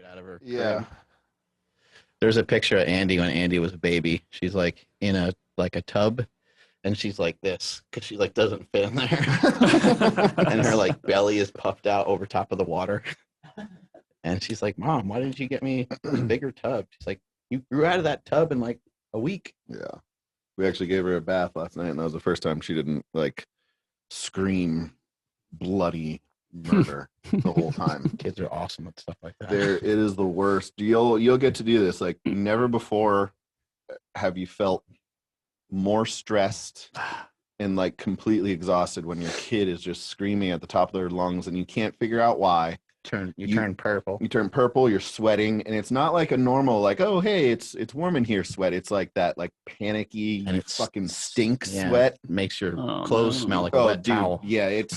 out of her. Yeah. Crib. There's a picture of Andy when Andy was a baby. She's like in a tub, and she's like this because she like doesn't fit in there, and her like belly is puffed out over top of the water. And she's like, "Mom, why didn't you get me a bigger tub?" She's like, "You grew out of that tub in like a week." Yeah. We actually gave her a bath last night, and that was the first time she didn't like scream bloody murder the whole time. Kids are awesome at stuff like that. It is the worst. You'll get to do this. Like never before have you felt more stressed and like completely exhausted when your kid is just screaming at the top of their lungs and you can't figure out why. You turn purple. You turn purple, you're sweating, and it's not like a normal like, oh hey, it's warm in here sweat. It's like that like panicky and it fucking stink sweat. Makes your clothes smell like a wet towel. Yeah, it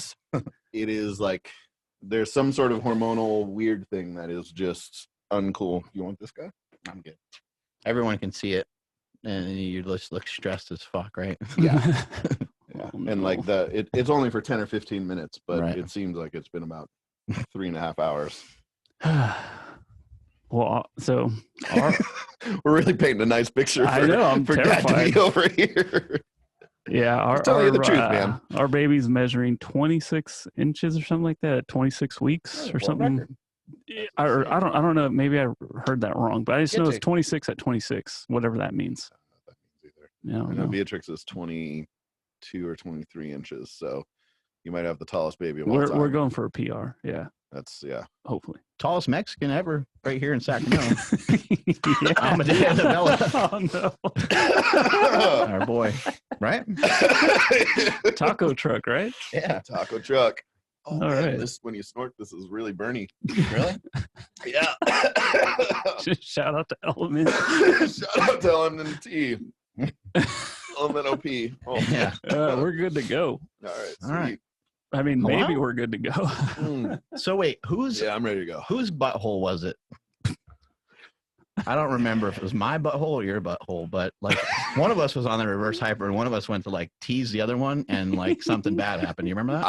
is like there's some sort of hormonal weird thing that is just uncool. You want this guy? I'm good. Everyone can see it, and you just look stressed as fuck, right? Yeah. Yeah. And like it's only for 10 or 15 minutes, but it seems like it's been about 3.5 hours. Well, so we're really painting a nice picture. I know, I'm for terrified. Dad to be over here. Yeah, I'll tell you the truth, man. Our baby's measuring 26 inches or something like that, 26 weeks or something. I don't know. Maybe I heard that wrong, but I just know it's 26 at 26, whatever that means. I don't know. Yeah, I know Beatrix is 22 or 23 inches, so you might have the tallest baby of all time. We're going for a PR. Yeah. That's hopefully tallest Mexican ever right here in Sacramento. Oh no. Our boy, right? Taco truck, right? Yeah, taco truck. Oh, all man, right. When you snort, this is really burny. Really? Yeah. Shout out to Element. Shout out to Element T. Element OP. Oh. Yeah. We're good to go. All right. All right. I mean, maybe we're good to go. So wait, I'm ready to go. Whose butthole was it? I don't remember if it was my butthole or your butthole, but like one of us was on the reverse hyper and one of us went to like tease the other one and like something bad happened. You remember that?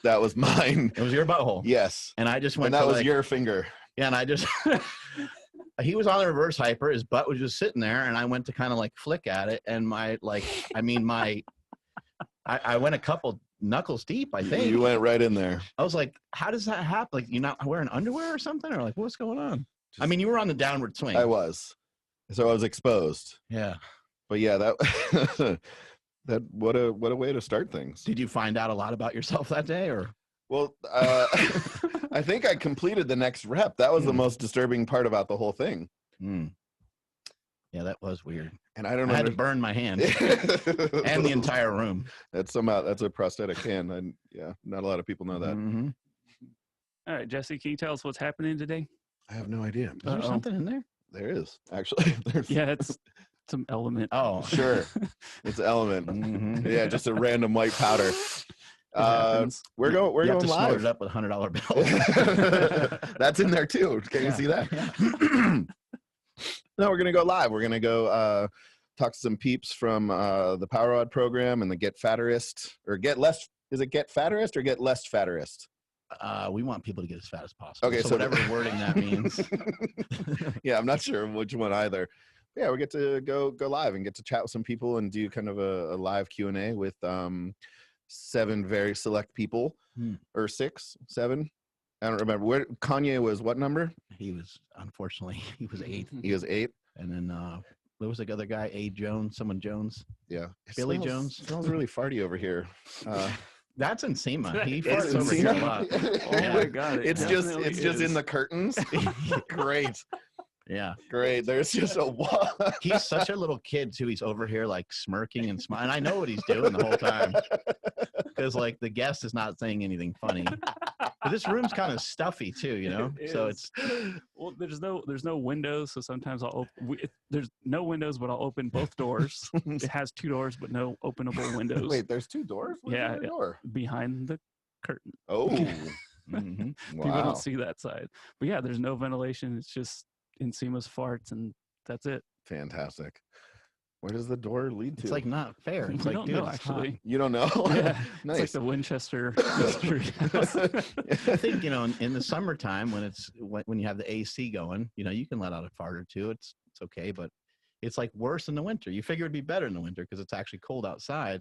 That was mine. It was your butthole. Yes. And I just went and that to was your finger. Yeah, and I just he was on the reverse hyper, his butt was just sitting there, and I went to kind of like flick at it, and I went a couple knuckles deep, I think. You went right in there. I was like, how does that happen? Like, you're not wearing underwear or something? Or like, what's going on? I mean, you were on the downward swing. I was. So I was exposed. Yeah. But yeah, that what a way to start things. Did you find out a lot about yourself that day, or? Well, I think I completed the next rep. That was the most disturbing part about the whole thing. Yeah, that was weird. And I don't know. I had to burn my hand and the entire room. That's a prosthetic hand. And yeah, not a lot of people know that. Mm-hmm. All right, Jesse, can you tell us what's happening today? I have no idea. Is there something in there? There is, actually. Yeah, it's some Element. Oh, sure. It's Element. Mm-hmm. Yeah, just a random white powder. We're going to live. Snort it up with $100 bills. That's in there too. Can you see that? Yeah. No, we're gonna go live. We're gonna go talk to some peeps from the Power Rod program and the Get Fatterist or Get Less. Is it Get Fatterist or Get Less Fatterist? We want people to get as fat as possible. Okay, so whatever wording that means. Yeah, I'm not sure which one either. Yeah, we get to go live and get to chat with some people and do kind of a live Q&A with 7 very select people, or 6, 7. I don't remember. Where Kanye was what number? He was 8. He was 8. And then there was the other guy, someone Jones. Yeah. Billy Jones. Smells really farty over here. That's Enzima. He farts over here a lot. Oh my God. It's just in the curtains. Great. Yeah. Great. There's just a wall. He's such a little kid too. He's over here like smirking and smiling. And I know what he's doing the whole time. Because like the guest is not saying anything funny. But this room's kind of stuffy too, you know? So it's there's no windows, so sometimes there's no windows, but I'll open both doors. It has 2 doors, but no openable windows. Wait, there's 2 doors? Where's the door? Behind the curtain. Oh. Mm-hmm. Wow. People don't see that side. But yeah, there's no ventilation. It's just Enzima's farts, and that's it. Fantastic. Where does the door lead to? It's like not fair. It's like, don't dude, know, it's actually. hot. You don't know? Yeah, Nice. it's like the Winchester mystery house. I think, you know, in the summertime when you have the AC going, you know, you can let out a fart or two. It's okay, but it's like worse in the winter. You figure it'd be better in the winter because it's actually cold outside.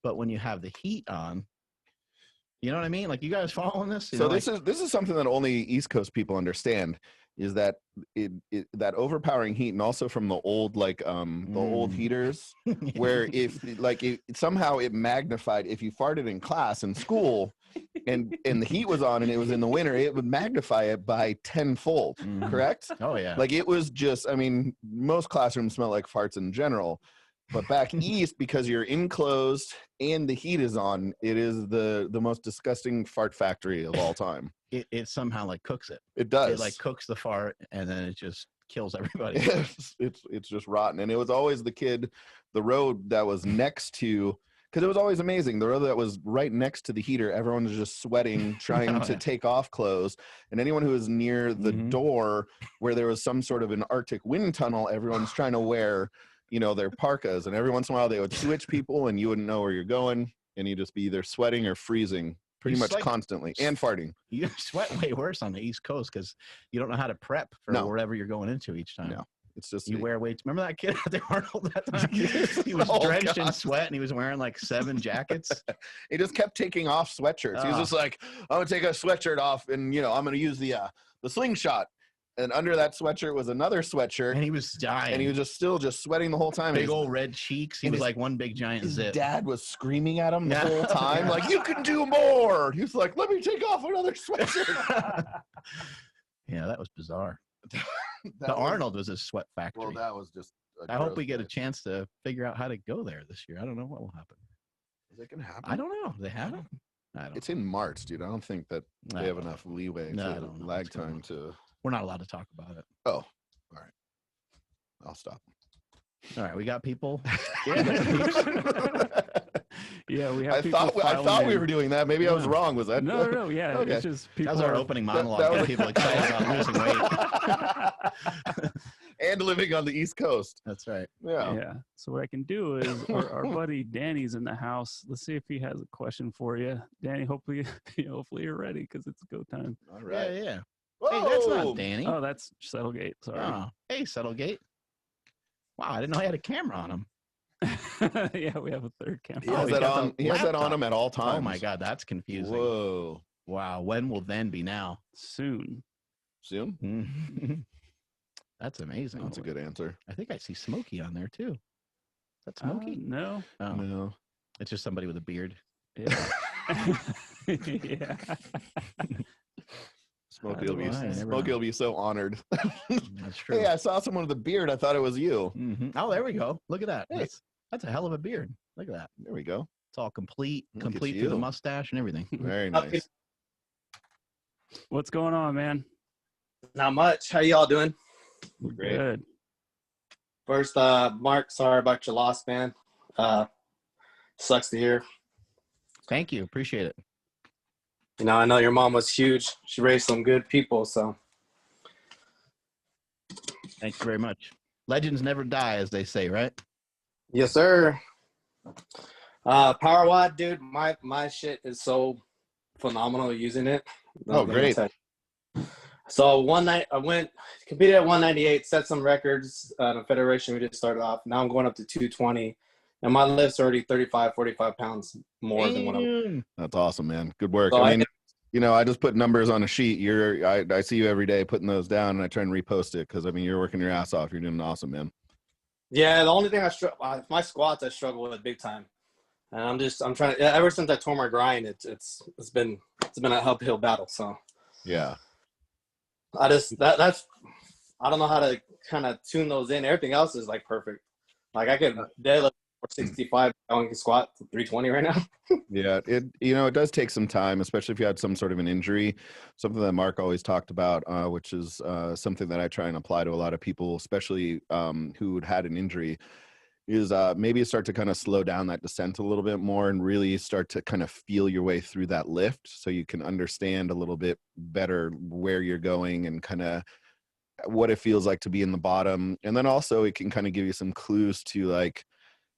But when you have the heat on, you know what I mean? Like, you guys following this? So this is something that only East Coast people understand, is that that overpowering heat, and also from the old the old heaters, where if somehow it magnified, if you farted in class in school and the heat was on and it was in the winter, it would magnify it by tenfold. Correct? Oh yeah. Like, it was just, I mean, most classrooms smell like farts in general. But back east, because you're enclosed and the heat is on, it is the most disgusting fart factory of all time. It somehow like cooks it. It does. It like cooks the fart, and then it just kills everybody. It's just rotten. And it was always the road that was next to, because it was always amazing. The road that was right next to the heater, everyone was just sweating, trying to take off clothes. And anyone who was near the door where there was some sort of an Arctic wind tunnel, everyone's trying to wear, you know, their parkas, and every once in a while they would switch people and you wouldn't know where you're going, and you'd just be either sweating or freezing pretty much constantly, and farting. You sweat way worse on the East Coast because you don't know how to prep for wherever you're going into each time. No, it's just, you wear weights. Remember that kid out there, Arnold, that time? He was drenched in sweat and he was wearing like 7 jackets. He just kept taking off sweatshirts. He was just like, I'm gonna take a sweatshirt off, and you know, I'm gonna use the Sling Shot. And under that sweatshirt was another sweatshirt. And he was dying. And he was just sweating the whole time. Big old red cheeks. He was like one big giant zip. His dad was screaming at him the whole time, like, you can do more. He was like, let me take off another sweatshirt. Yeah, that was bizarre. Arnold was a sweat factory. Well, that was just I hope we get a chance to figure out how to go there this year. I don't know what will happen. Is it going to happen? I don't know. They haven't? It's in March, dude. I don't think that they have enough leeway to lag time to... We're not allowed to talk about it. Oh, all right. I'll stop. All right, we got people. Yeah, we have. I thought we were doing that. Maybe I was wrong. Was that? No. Yeah, okay. It's just people. That was our opening monologue. That people excited about losing weight and living on the East Coast. That's right. Yeah. So what I can do is our buddy Danny's in the house. Let's see if he has a question for you, Danny. Hopefully you're ready because it's go time. All right. Yeah. Whoa! Hey, that's not Danny. Oh, that's Settlegate. Sorry. Oh, hey, Settlegate. Wow, I didn't know he had a camera on him. Yeah, we have a third camera. He has that on him at all times. Oh my God, that's confusing. Whoa. Wow, when will then be now? Soon. That's amazing. That's a good answer. I think I see Smokey on there too. Is that Smokey? No. Oh. No. It's just somebody with a beard. Yeah. Yeah. Smokey will be so honored. That's true. Hey, I saw someone with a beard. I thought it was you. Oh, there we go. Look at that. Hey. That's a hell of a beard. Look at that. There we go. It's all complete through the mustache and everything. Very nice. What's going on, man? Not much. How y'all doing? We're good. First, Mark, sorry about your loss, man. Sucks to hear. Thank you. Appreciate it. You know, I know your mom was huge. She raised some good people, so. Thank you very much. Legends never die, as they say, right? Yes, sir. Power Wad, dude, my shit is so phenomenal using it. Oh, great. So one night I competed at 198, set some records at a federation we just started off. Now I'm going up to 220. And my lift's already 35, 45 pounds more than what I'm. That's awesome, man. Good work. So I mean, I just put numbers on a sheet. I see you every day putting those down, and I try and repost it because, I mean, you're working your ass off. You're doing awesome, man. Yeah, the only thing my squats I struggle with big time. And I'm trying to, ever since I tore my groin, it's been an uphill battle. So yeah, that's I don't know how to kind of tune those in. Everything else is like perfect. Like I could deadlift 465, I can squat 320 right now. Yeah, it does take some time, especially if you had some sort of an injury. Something that Mark always talked about, which is something that I try and apply to a lot of people, especially who had an injury, is maybe start to kind of slow down that descent a little bit more and really start to kind of feel your way through that lift so you can understand a little bit better where you're going and kind of what it feels like to be in the bottom. And then also it can kind of give you some clues to like,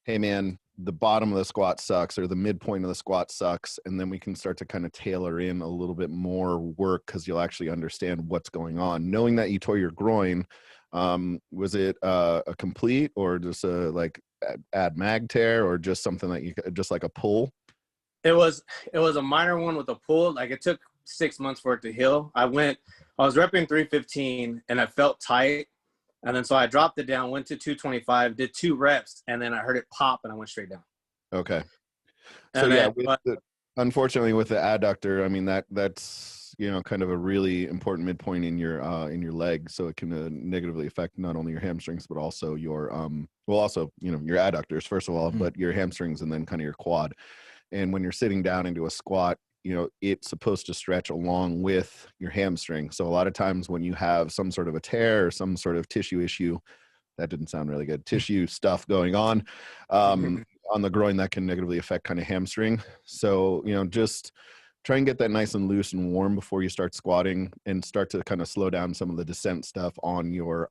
hey man, the bottom of the squat sucks, or the midpoint of the squat sucks. And then we can start to kind of tailor in a little bit more work, because you'll actually understand what's going on. Knowing that you tore your groin, was it a complete, or just a like ad mag tear, or just something that you just like a pull? It was a minor one with a pull. Like, it took 6 months for it to heal. I was repping 315 and I felt tight. And then so I dropped it down, went to 225, did 2 reps, and then I heard it pop and I went straight down. Okay. So unfortunately with the adductor, I mean, that's, you know, kind of a really important midpoint in your leg. So it can negatively affect not only your hamstrings, but also your, you know, your adductors, first of all, but your hamstrings, and then kind of your quad. And when you're sitting down into a squat, you know, it's supposed to stretch along with your hamstring. So a lot of times when you have some sort of a tear or some sort of tissue issue, that didn't sound really good, tissue stuff going on the groin, that can negatively affect kind of hamstring. So, you know, just try and get that nice and loose and warm before you start squatting, and start to kind of slow down some of the descent stuff on your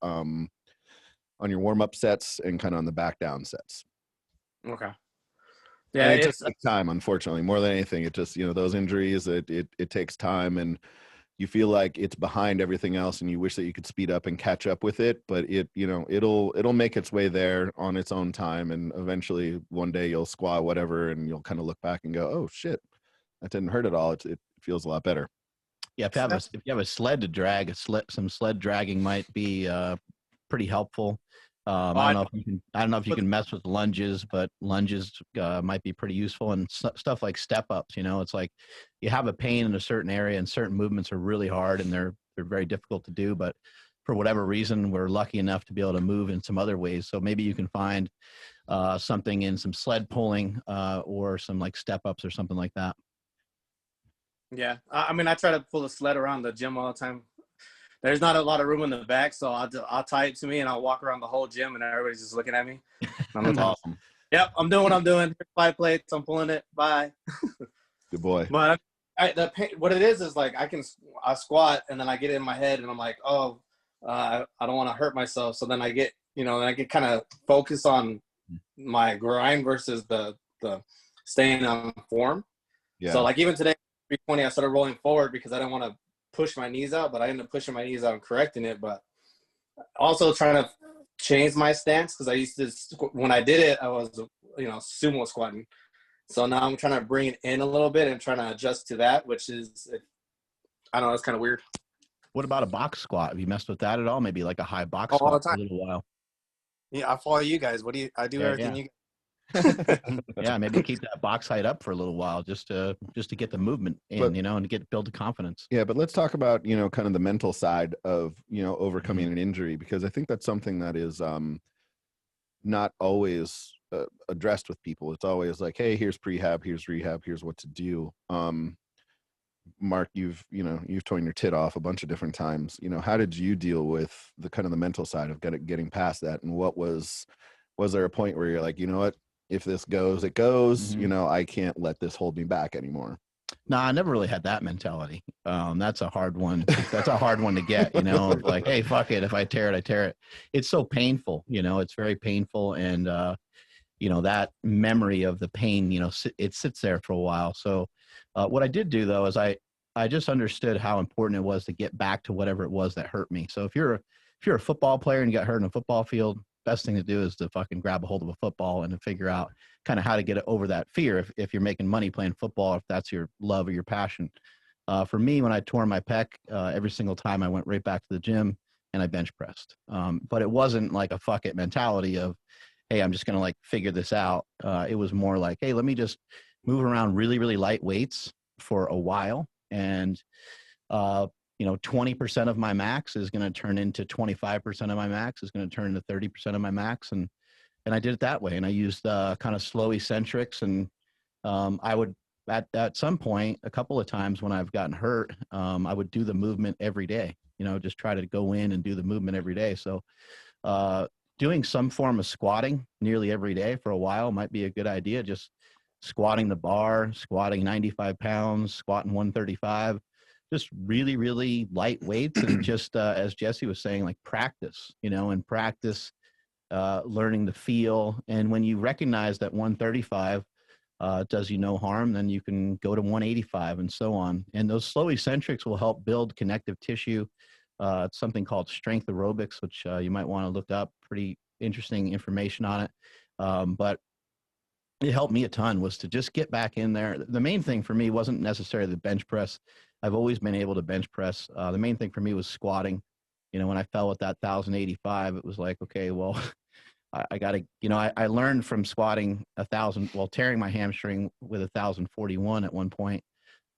warm-up sets and kind of on the back down sets. Okay. Yeah, and it just takes time, unfortunately, more than anything. It just, you know, those injuries, it takes time, and you feel like it's behind everything else, and you wish that you could speed up and catch up with it, but it'll make its way there on its own time, and eventually one day you'll squat whatever, and you'll kind of look back and go, oh shit, that didn't hurt at all. It feels a lot better. Yeah, if you have a sled to drag, some sled dragging might be pretty helpful. I don't know if you can mess with lunges, but lunges might be pretty useful, and stuff like step ups. You know, it's like you have a pain in a certain area, and certain movements are really hard, and they're very difficult to do. But for whatever reason, we're lucky enough to be able to move in some other ways. So maybe you can find something in some sled pulling or some like step ups or something like that. Yeah, I mean, I try to pull the sled around the gym all the time. There's not a lot of room in the back, so I'll tie it to me and I'll walk around the whole gym, and everybody's just looking at me. That's awesome. Yep, I'm doing what I'm doing. 5 plates, I'm pulling it. Bye. Good boy. But what it is like I squat, and then I get it in my head, and I'm like, oh, I don't want to hurt myself. So then I get kind of focused on my grind versus the staying on form. Yeah. So like even today, 320, I started rolling forward because I didn't want to push my knees out, but I ended up pushing my knees out and correcting it. But also trying to change my stance, because I used to, when I did it, I was, sumo squatting. So now I'm trying to bring it in a little bit and trying to adjust to that, which is, I don't know, it's kind of weird. What about a box squat? Have you messed with that at all? Maybe like a high box squat all the time. For a little while. Yeah, I follow you guys. I do everything you guys. Yeah, maybe keep that box height up for a little while just to get the movement in, and build the confidence. Yeah, but let's talk about, kind of the mental side of, overcoming an injury, because I think that's something that is not always addressed with people. It's always like, hey, here's prehab, here's rehab, here's what to do. Mark, you've torn your tit off a bunch of different times. How did you deal with the kind of the mental side of getting past that? And was there a point where you're like, you know what, if this goes, it goes, I can't let this hold me back anymore? No, I never really had that mentality. That's a hard one. That's a hard one to get, like, hey, fuck it. If I tear it, I tear it. It's so painful, it's very painful. And, that memory of the pain, it sits there for a while. So what I did do though, is I just understood how important it was to get back to whatever it was that hurt me. So if you're a football player and you got hurt in a football field, best thing to do is to fucking grab a hold of a football and to figure out kind of how to get over that fear. If you're making money playing football, if that's your love or your passion. For me, when I tore my pec, every single time I went right back to the gym and I bench pressed. But it wasn't like a fuck it mentality of, hey, I'm just going to like figure this out. It was more like, hey, let me just move around really, really light weights for a while. And, 20% of my max is going to turn into 25% of my max is going to turn into 30% of my max. And I did it that way. And I used kind of slow eccentrics. And I would, at some point, a couple of times when I've gotten hurt, I would do the movement every day, just try to go in and do the movement every day. So doing some form of squatting nearly every day for a while might be a good idea. Just squatting the bar, squatting 95 pounds, squatting 135, just really, really light weights and just, as Jesse was saying, like practice, and practice learning the feel. And when you recognize that 135 does you no harm, then you can go to 185 and so on. And those slow eccentrics will help build connective tissue. It's something called strength aerobics, which you might want to look up. Pretty interesting information on it. But it helped me a ton, was to just get back in there. The main thing for me wasn't necessarily the bench press. I've always been able to bench press. The main thing for me was squatting. When I fell with that 1,085, it was like, okay, well, I got to, I learned from squatting 1,000, tearing my hamstring with 1,041 at one point.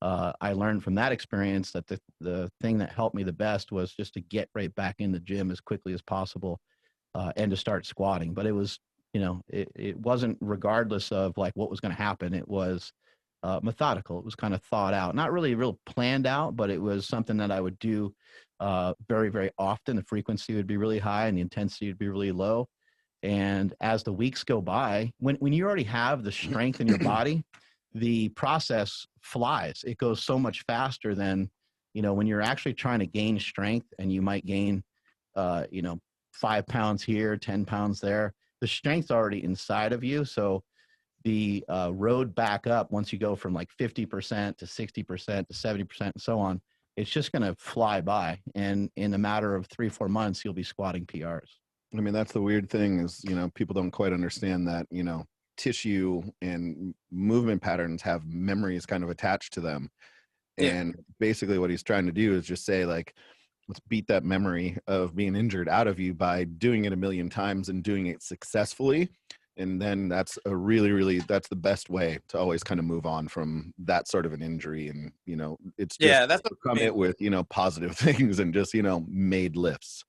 I learned from that experience that the thing that helped me the best was just to get right back in the gym as quickly as possible and to start squatting. But it was, it wasn't regardless of like what was going to happen. It was methodical. It was kind of thought out, not really real planned out, but it was something that I would do very, very often. The frequency would be really high and the intensity would be really low. And as the weeks go by, when you already have the strength in your body, the process flies. It goes so much faster than, when you're actually trying to gain strength and you might gain, 5 pounds here, 10 pounds there. The strength's already inside of you. So the road back up, once you go from like 50% to 60% to 70% and so on, it's just going to fly by. And in a matter of 3-4 months, you'll be squatting PRs. I mean, that's the weird thing is, people don't quite understand that, tissue and movement patterns have memories kind of attached to them. And basically what he's trying to do is just say, like, let's beat that memory of being injured out of you by doing it a million times and doing it successfully. And then that's a really, that's the best way to always kind of move on from that sort of an injury. And, it's just that's come it with, positive things and just, made lifts.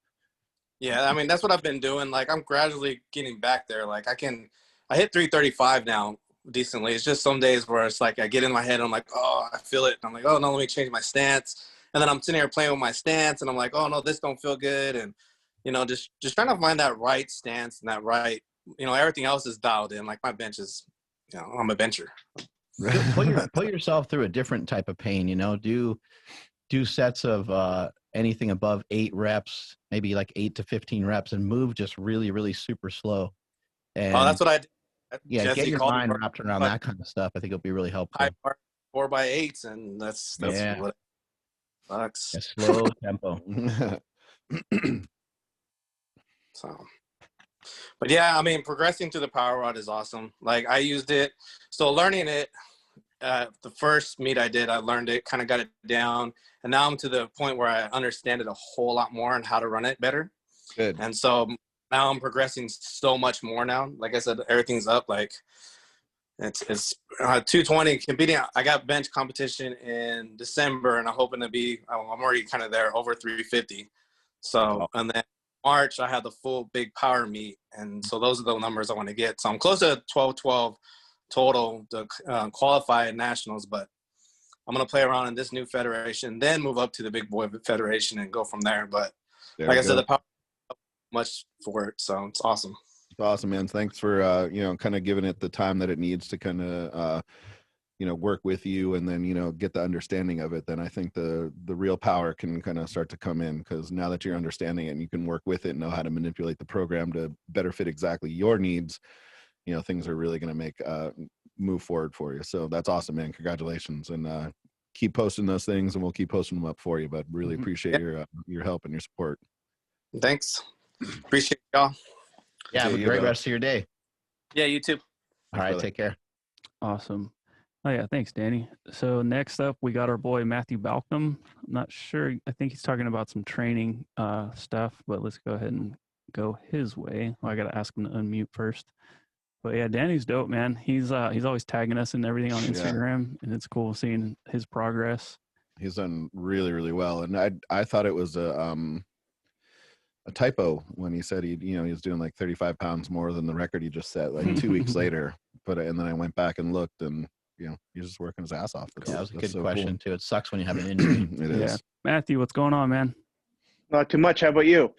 Yeah. I mean, that's what I've been doing. Like, I'm gradually getting back there. Like I hit 335 now decently. It's just some days where it's like, I get in my head and I'm like, oh, I feel it. And I'm like, oh no, let me change my stance. And then I'm sitting here playing with my stance and I'm like, oh no, this don't feel good. And, just trying to find that right stance and that right, everything else is dialed in. Like my bench is, I'm a bencher. Put yourself through a different type of pain, do sets of anything above 8 reps, maybe like 8 to 15 reps and move just really, really super slow. And that's what I did. Yeah, Jesse get your mind wrapped around that kind of stuff. I think it'll be really helpful. 4x8s, and that's what sucks. A slow tempo. So, but yeah, I mean, progressing to the power rod is awesome. Like I used it, so learning it. The first meet I did, I learned it, kind of got it down, and now I'm to the point where I understand it a whole lot more and how to run it better. Good. And so now I'm progressing so much more now. Like I said, everything's up. Like it's 220 competing. I got bench competition in December, and I'm hoping to be. I'm already kind of there over 350. So and then March I have the full big power meet, and so those are the numbers I want to get. So I'm close to 12 total to qualify at nationals, but I'm gonna play around in this new federation, then move up to the big boy federation and go from there. But like I said, the power much for it, so it's awesome. It's awesome, man. Thanks for kind of giving it the time that it needs to kind of work with you, and then get the understanding of it. Then I think the real power can kind of start to come in, because now that you're understanding it and you can work with it and know how to manipulate the program to better fit exactly your needs, things are really going to make move forward for you. So that's awesome, man. Congratulations, and keep posting those things, and we'll keep posting them up for you. But really appreciate your help and your support. Thanks. Appreciate y'all. Yeah, have a great rest of your day. Yeah, you too. All right, take care. Awesome. Oh yeah, thanks, Danny. So next up, we got our boy Matthew Balcom. I'm not sure. I think he's talking about some training stuff, but let's go ahead and go his way. Well, I got to ask him to unmute first. But yeah, Danny's dope, man. He's always tagging us and everything on Instagram, and it's cool seeing his progress. He's done really, really well, and I thought it was a typo when he said he was doing like 35 pounds more than the record he just set like 2 weeks later. And then I went back and looked, and he's just working his ass off. That was a good question too. It sucks when you have an injury. It is. Matthew, what's going on, man? Not too much. How about you?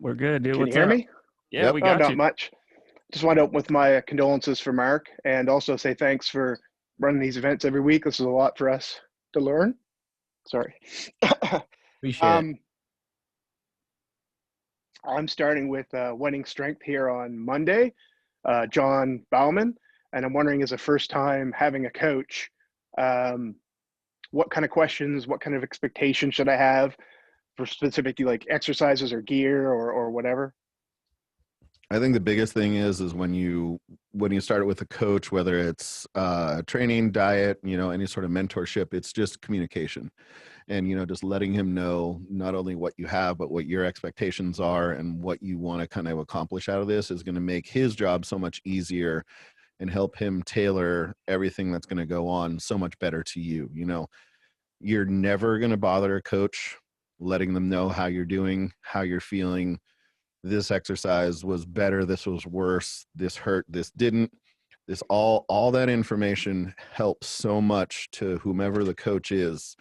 We're good, dude. Can you hear me? Yeah, we got you. Not much. Just want to open with my condolences for Mark, and also say thanks for running these events every week. This is a lot for us to learn. Sorry. Appreciate it. I'm starting with Winning Strength here on Monday, John Bauman, and I'm wondering, as a first time having a coach, what kind of questions, what kind of expectations should I have for specifically like exercises or gear or whatever? I think the biggest thing is when you start it with a coach, whether it's training, diet, any sort of mentorship, it's just communication. And, just letting him know not only what you have, but what your expectations are and what you want to kind of accomplish out of this is going to make his job so much easier and help him tailor everything that's going to go on so much better to you. You're never going to bother a coach letting them know how you're doing, how you're feeling. This exercise was better, this was worse, this hurt, this didn't. This all that information helps so much to whomever the coach is,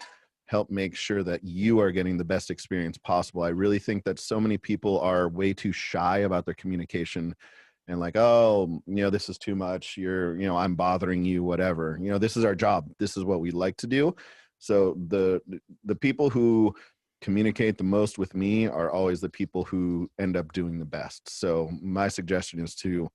help make sure that you are getting the best experience possible. I really think that so many people are way too shy about their communication and like, oh, this is too much. I'm bothering you, whatever. This is our job. This is what we like to do. So the people who communicate the most with me are always the people who end up doing the best. So my suggestion is to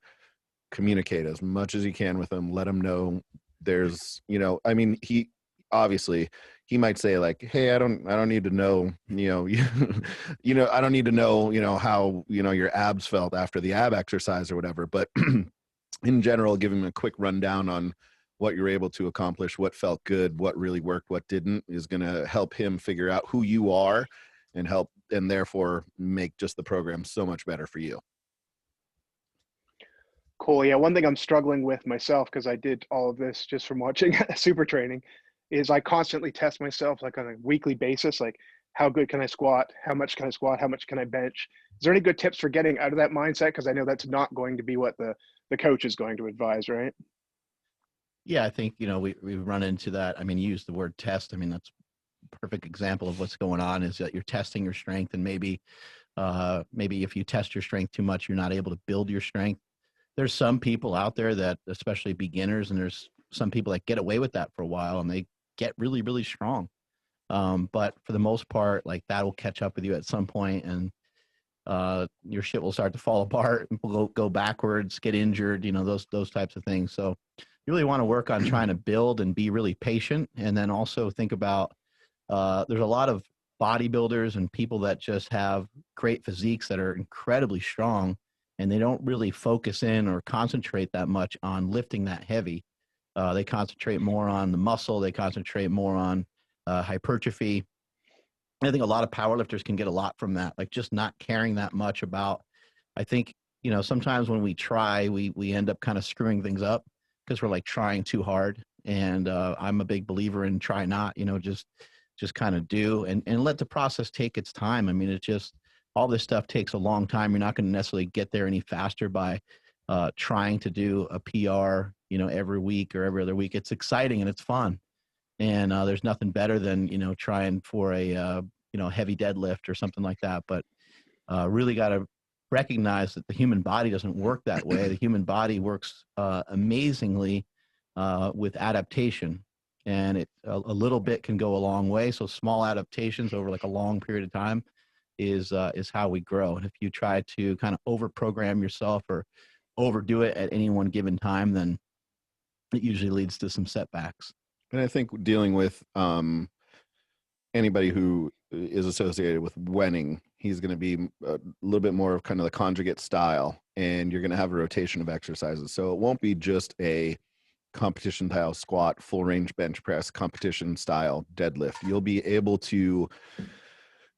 communicate as much as you can with them. Let them know there's, he obviously he might say like, hey, I don't need to know, I don't need to know, how, your abs felt after the ab exercise or whatever. But in general, give him a quick rundown on what you're able to accomplish, what felt good, what really worked, what didn't, is going to help him figure out who you are and therefore make just the program so much better for you. Cool. Yeah. One thing I'm struggling with myself, because I did all of this just from watching SuperTraining, is I constantly test myself like on a weekly basis. Like, how good can I squat? How much can I squat? How much can I bench? Is there any good tips for getting out of that mindset? Because I know that's not going to be what the coach is going to advise, right? Yeah, I think, we run into that. I mean, you use the word test. I mean, that's a perfect example of what's going on, is that you're testing your strength, and maybe if you test your strength too much, you're not able to build your strength. There's some people out there that, especially beginners, and there's some people that get away with that for a while and they get really, really strong. But for the most part, like, that will catch up with you at some point, and your shit will start to fall apart, and go backwards, get injured, those types of things. So you really want to work on trying to build and be really patient. And then also think about, there's a lot of bodybuilders and people that just have great physiques that are incredibly strong, and they don't really focus in or concentrate that much on lifting that heavy. They concentrate more on the muscle. They concentrate more on hypertrophy. I think a lot of powerlifters can get a lot from that, like just not caring that much about. I think, sometimes when we try, we end up kind of screwing things up because we're like trying too hard. And I'm a big believer in try not, just kind of do and let the process take its time. I mean, all this stuff takes a long time. You're not going to necessarily get there any faster by trying to do a PR, every week or every other week. It's exciting and it's fun. And there's nothing better than, trying for a, heavy deadlift or something like that. But really got to recognize that the human body doesn't work that way. The human body works amazingly with adaptation. And a little bit can go a long way. So small adaptations over like a long period of time is how we grow. And if you try to kind of over-program yourself or overdo it at any one given time, then it usually leads to some setbacks. And I think dealing with anybody who is associated with winning, he's going to be a little bit more of kind of the conjugate style, and you're going to have a rotation of exercises. So it won't be just a competition style squat, full range bench press, competition style deadlift. You'll be able to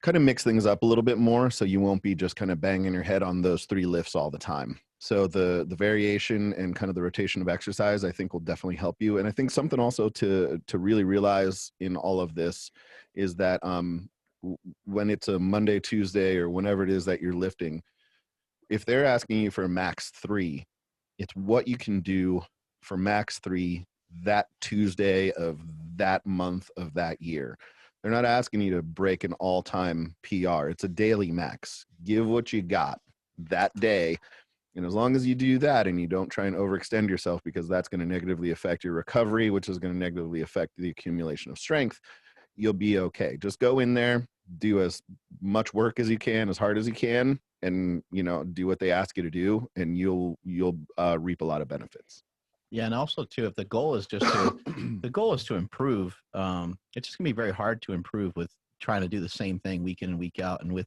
kind of mix things up a little bit more, so you won't be just kind of banging your head on those 3 lifts all the time. So the variation and kind of the rotation of exercise, I think, will definitely help you. And I think something also to really realize in all of this is that when it's a Monday, Tuesday, or whenever it is that you're lifting, if they're asking you for a max 3, it's what you can do for max 3 that Tuesday of that month of that year. They're not asking you to break an all-time PR. It's a daily max. Give what you got that day. And as long as you do that and you don't try and overextend yourself, because that's going to negatively affect your recovery, which is going to negatively affect the accumulation of strength, you'll be okay. Just go in there, do as much work as you can, as hard as you can, and, you know, do what they ask you to do, and you'll reap a lot of benefits. Yeah, and also too, if the goal is just to improve, it's just gonna be very hard to improve with trying to do the same thing week in and week out. And with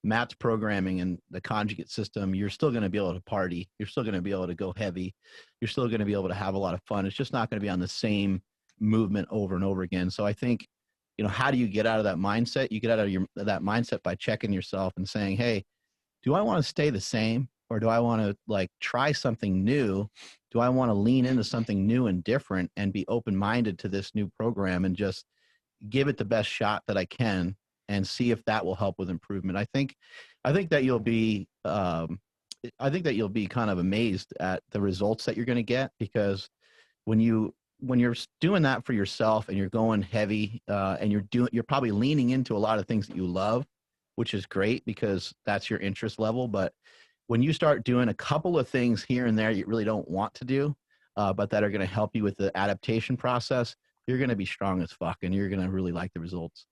Matt's programming and the conjugate system, you're still going to be able to party. You're still going to be able to go heavy. You're still going to be able to have a lot of fun. It's just not going to be on the same movement over and over again. So I think, you know, how do you get out of that mindset? You get out of that mindset by checking yourself and saying, hey, do I want to stay the same, or do I want to like try something new? Do I want to lean into something new and different and be open-minded to this new program and just give it the best shot that I can and see if that will help with improvement? I think that you'll be kind of amazed at the results that you're going to get, because when you're doing that for yourself and you're going heavy, and you're probably leaning into a lot of things that you love, which is great because that's your interest level. But when you start doing a couple of things here and there you really don't want to do, but that are going to help you with the adaptation process, you're going to be strong as fuck and you're going to really like the results.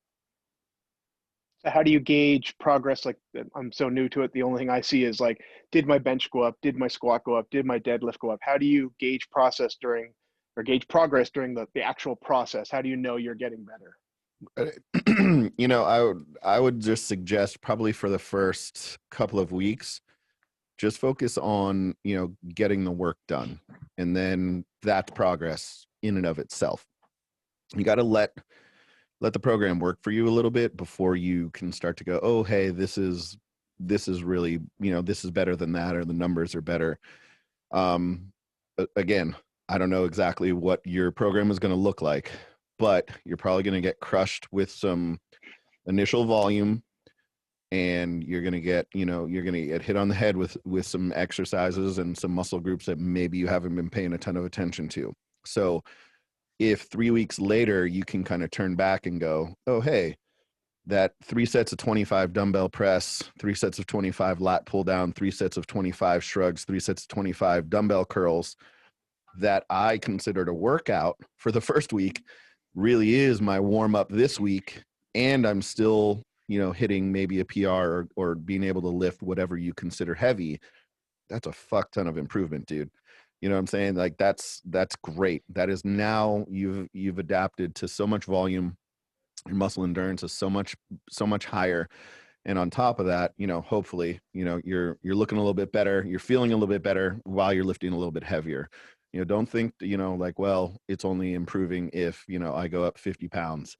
So how do you gauge progress? Like, I'm so new to it. The only thing I see is like, did my bench go up? Did my squat go up? Did my deadlift go up? How do you gauge progress during the actual process? How do you know you're getting better? You know, I would just suggest probably for the first couple of weeks, just focus on, you know, getting the work done. And then that's progress in and of itself. You got to let the program work for you a little bit before you can start to go, oh, hey, this is really, you know, this is better than that, or the numbers are better. Again, I don't know exactly what your program is going to look like, but you're probably going to get crushed with some initial volume, and you're going to get hit on the head with some exercises and some muscle groups that maybe you haven't been paying a ton of attention to. So if 3 weeks later you can kind of turn back and go, oh, hey, that 3 sets of 25 dumbbell press, 3 sets of 25 lat pull down, 3 sets of 25 shrugs, 3 sets of 25 dumbbell curls that I considered a workout for the first week really is my warm up this week. And I'm still, you know, hitting maybe a PR or being able to lift whatever you consider heavy. That's a fuck ton of improvement, dude. You know what I'm saying? Like that's great. That is, now you've adapted to so much volume. Your muscle endurance is so much higher. And on top of that, you know, hopefully, you know, you're looking a little bit better. You're feeling a little bit better while you're lifting a little bit heavier. You know, don't think, you know, like, well, it's only improving if, you know, I go up 50 pounds.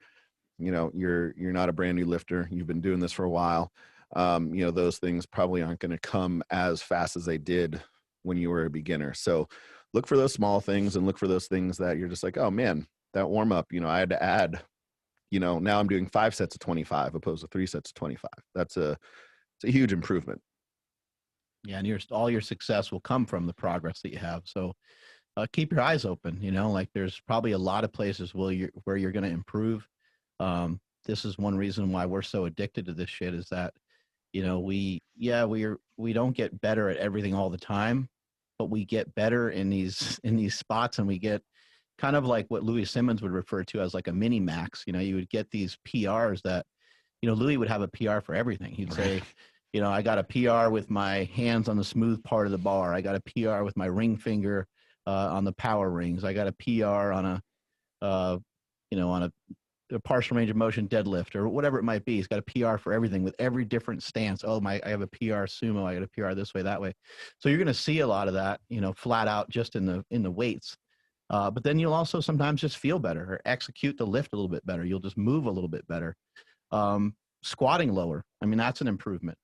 You know, you're not a brand new lifter. You've been doing this for a while. You know, those things probably aren't going to come as fast as they did when you were a beginner. So look for those small things and look for those things that you're just like, oh man, that warm up, you know, I had to add, you know, now I'm doing 5 sets of 25 opposed to 3 sets of 25. It's a huge improvement. Yeah. And all your success will come from the progress that you have. So keep your eyes open, you know, like there's probably a lot of places where you're going to improve. This is one reason why we're so addicted to this shit, is that, you know, we don't get better at everything all the time, but we get better in these spots, and we get kind of like what Louis Simmons would refer to as like a mini max. You know, you would get these PRs that, you know, Louis would have a PR for everything. He'd say, you know, I got a PR with my hands on the smooth part of the bar. I got a PR with my ring finger on the power rings. I got a PR on a partial range of motion deadlift or whatever it might be. He's got a PR for everything with every different stance. Oh, I have a PR sumo. I got a PR this way, that way. So you're going to see a lot of that, you know, flat out just in the weights. But then you'll also sometimes just feel better or execute the lift a little bit better. You'll just move a little bit better. Squatting lower. I mean, that's an improvement.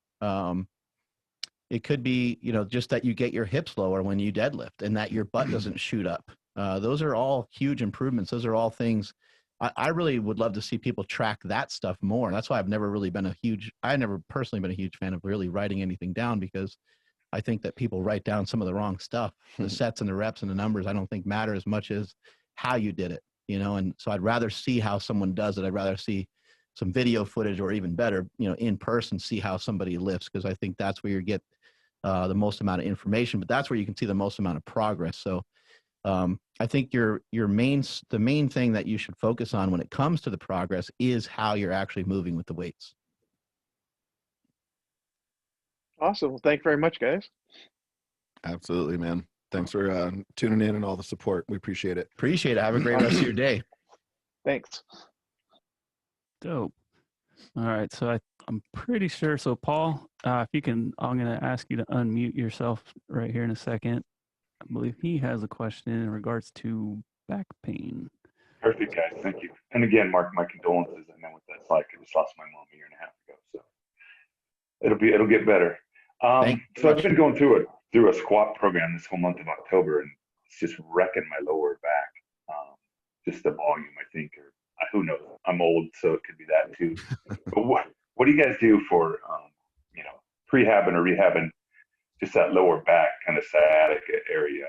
It could be, you know, just that you get your hips lower when you deadlift and that your butt doesn't shoot up. Those are all huge improvements. Those are all things I really would love to see people track that stuff more. That's why I've never personally been a huge fan of really writing anything down, because I think that people write down some of the wrong stuff. The sets and the reps and the numbers, I don't think matter as much as how you did it, you know? And so I'd rather see how someone does it. I'd rather see some video footage, or even better, you know, in person, see how somebody lifts. Cause I think that's where you get the most amount of information, but that's where you can see the most amount of progress. So I think the main thing that you should focus on when it comes to the progress is how you're actually moving with the weights. Awesome. Well, thank you very much, guys. Absolutely, man. Thanks for tuning in and all the support. We appreciate it. Appreciate it. Have a great rest of your day. Thanks. Dope. All right. So I'm pretty sure. So Paul, if you can, I'm going to ask you to unmute yourself right here in a second. I believe he has a question in regards to back pain. Perfect, guys. Thank you. And again, Mark, my condolences. I know what that's like. I just lost my mom a year and a half ago, so it'll get better. So I've been going through a squat program this whole month of October, and it's just wrecking my lower back. Just the volume, I think, or who knows? I'm old, so it could be that too. But what do you guys do for prehabbing or rehabbing just that lower back kind of sciatic area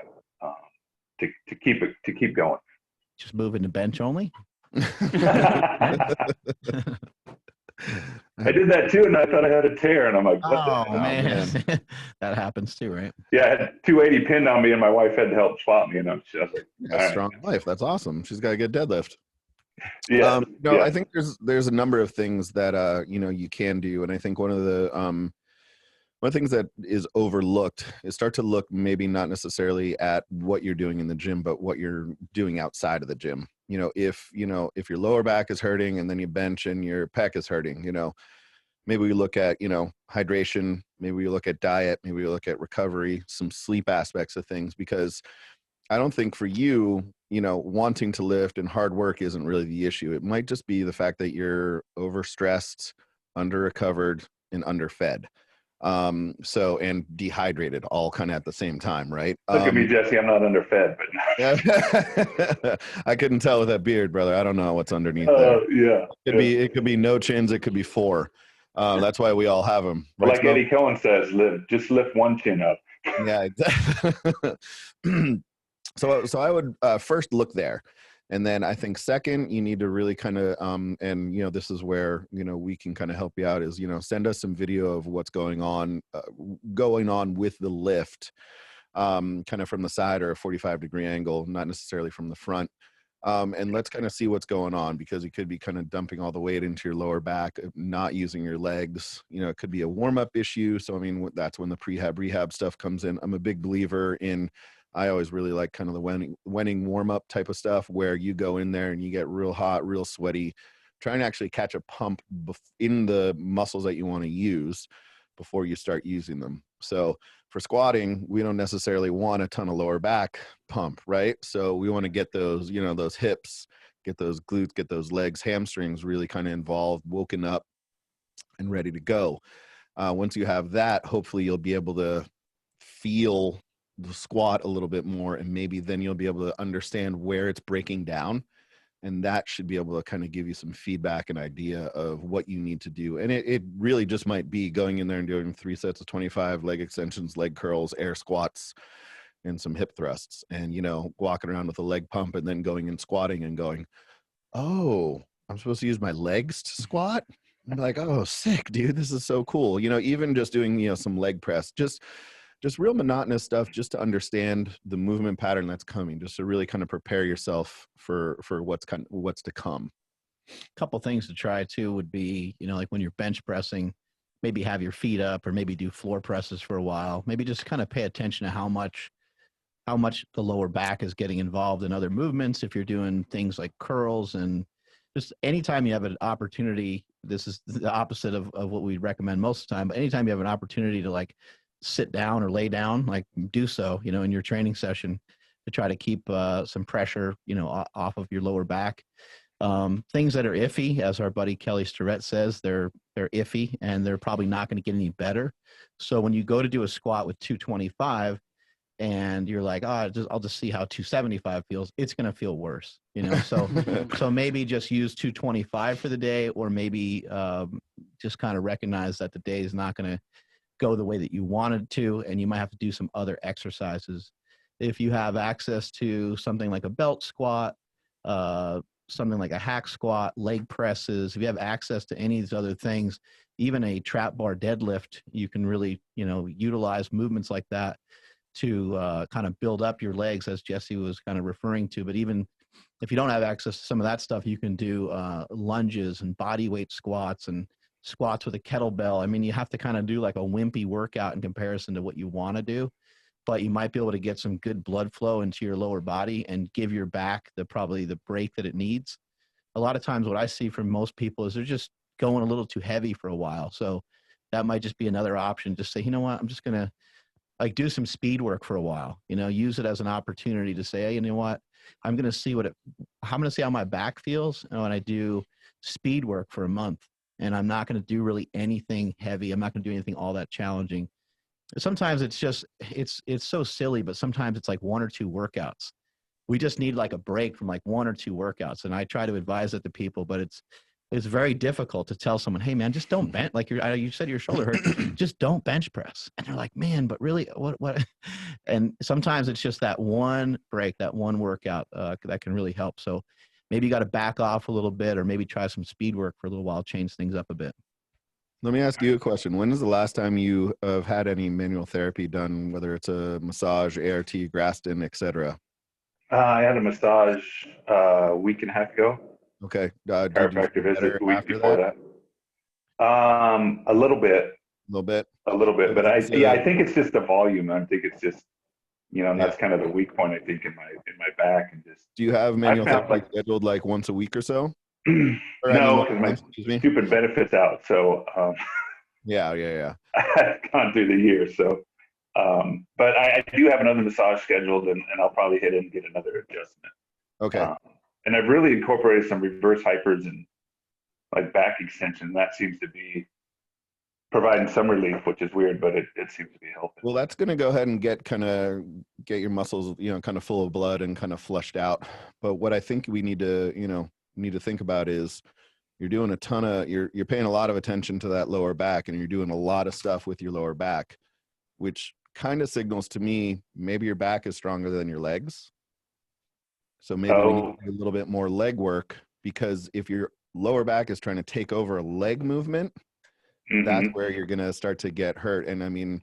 to keep going? Just moving to bench only. I did that too, and I thought I had a tear, and I'm like, what the hell? Man. That happens too, right? Yeah, I had 280 pinned on me, and my wife had to help swap me, and I was like, Yeah, strong wife. That's awesome. She's got a good deadlift. yeah. I think there's a number of things that you can do, and I think one of the things that is overlooked is start to look maybe not necessarily at what you're doing in the gym, but what you're doing outside of the gym. If your lower back is hurting and then you bench and your pec is hurting, maybe we look at, hydration, maybe we look at diet, maybe we look at recovery, some sleep aspects of things, because I don't think for you, wanting to lift and hard work isn't really the issue. It might just be the fact that you're overstressed, under-recovered, and underfed. And dehydrated all kind of at the same time, right? Look at me, Jesse. I'm not underfed, but I couldn't tell with that beard, brother. I don't know what's underneath there. Yeah. It could be no chins. It could be 4. That's why we all have them. Right, like Eddie Cohen says, just lift one chin up. Yeah, exactly. So I would first look there. And then I think second, you need to really kind of, this is where, we can kind of help you out is, send us some video of what's going on with the lift, kind of from the side or a 45-degree angle, not necessarily from the front. And let's kind of see what's going on, because you could be kind of dumping all the weight into your lower back, not using your legs. It could be a warm-up issue. So, I mean, that's when the rehab stuff comes in. I'm a big believer in, I always really like kind of the winning warm-up type of stuff where you go in there and you get real hot, real sweaty, trying to actually catch a pump in the muscles that you want to use before you start using them. So for squatting, we don't necessarily want a ton of lower back pump, right? So we want to get those, those hips, get those glutes, get those legs, hamstrings really kind of involved, woken up and ready to go. Once you have that, hopefully you'll be able to feel the squat a little bit more, and maybe then you'll be able to understand where it's breaking down, and that should be able to kind of give you some feedback and idea of what you need to do. And it really just might be going in there and doing 3 sets of 25 leg extensions, leg curls, air squats, and some hip thrusts, and walking around with a leg pump and then going and squatting and going, oh, I'm supposed to use my legs to squat. I'm like, oh, sick, dude, this is so cool. Even just doing some leg press, just real monotonous stuff, just to understand the movement pattern that's coming, just to really kind of prepare yourself for what's to come. A couple things to try too would be, like when you're bench pressing, maybe have your feet up, or maybe do floor presses for a while. Maybe just kind of pay attention to how much the lower back is getting involved in other movements. If you're doing things like curls, and just anytime you have an opportunity, this is the opposite of what we recommend most of the time, but anytime you have an opportunity to like sit down or lay down, like do so, in your training session, to try to keep some pressure, off of your lower back. Things that are iffy, as our buddy Kelly Starrett says, they're iffy, and they're probably not going to get any better. So when you go to do a squat with 225 and you're like, oh, I'll just see how 275 feels, it's going to feel worse, so maybe just use 225 for the day, or maybe just kind of recognize that the day is not going to go the way that you wanted to, and you might have to do some other exercises. If you have access to something like a belt squat, something like a hack squat, leg presses, if you have access to any of these other things, even a trap bar deadlift, you can really, utilize movements like that to kind of build up your legs, as Jesse was kind of referring to. But even if you don't have access to some of that stuff, you can do lunges and body weight squats and squats with a kettlebell. I mean, you have to kind of do like a wimpy workout in comparison to what you want to do, but you might be able to get some good blood flow into your lower body and give your back probably the break that it needs. A lot of times what I see from most people is they're just going a little too heavy for a while. So that might just be another option. Just say, you know what, I'm just going to like do some speed work for a while, you know, use it as an opportunity to say, hey, you know what, I'm going to see how my back feels when I do speed work for a month. And I'm not going to do really anything heavy. I'm not going to do anything all that challenging. Sometimes it's just, it's so silly, but sometimes it's like 1 or 2 workouts. We just need like a break from like 1 or 2 workouts. And I try to advise it to people, but it's very difficult to tell someone, hey man, just don't bench. Like you said, your shoulder hurt, just don't bench press. And they're like, man, but really what? And sometimes it's just that one break, that one workout that can really help. So maybe you got to back off a little bit, or maybe try some speed work for a little while, change things up a bit. Let me ask you a question. When is the last time you have had any manual therapy done, whether it's a massage, ART, Graston, etc.? I had a massage a week and a half ago. Okay. Chiropractor visit the week before that. A little bit. But I think it's just the volume. I think it's just, you know, that's kind of the weak point, I think, in my back. And just, do you have manual therapy scheduled like once a week or so? No, because my stupid benefits out. So yeah. I've gone through the year. So but I do have another massage scheduled, and I'll probably hit in and get another adjustment. Okay. And I've really incorporated some reverse hypers and like back extension. That seems to be providing some relief, which is weird, but it seems to be helping. Well, that's going to go ahead and get your muscles, you know, kind of full of blood and kind of flushed out. But what I think we need to think about is you're doing you're paying a lot of attention to that lower back, and you're doing a lot of stuff with your lower back, which kind of signals to me maybe your back is stronger than your legs. So maybe we need to do a little bit more leg work, because if your lower back is trying to take over a leg movement, that's where you're going to start to get hurt. And I mean,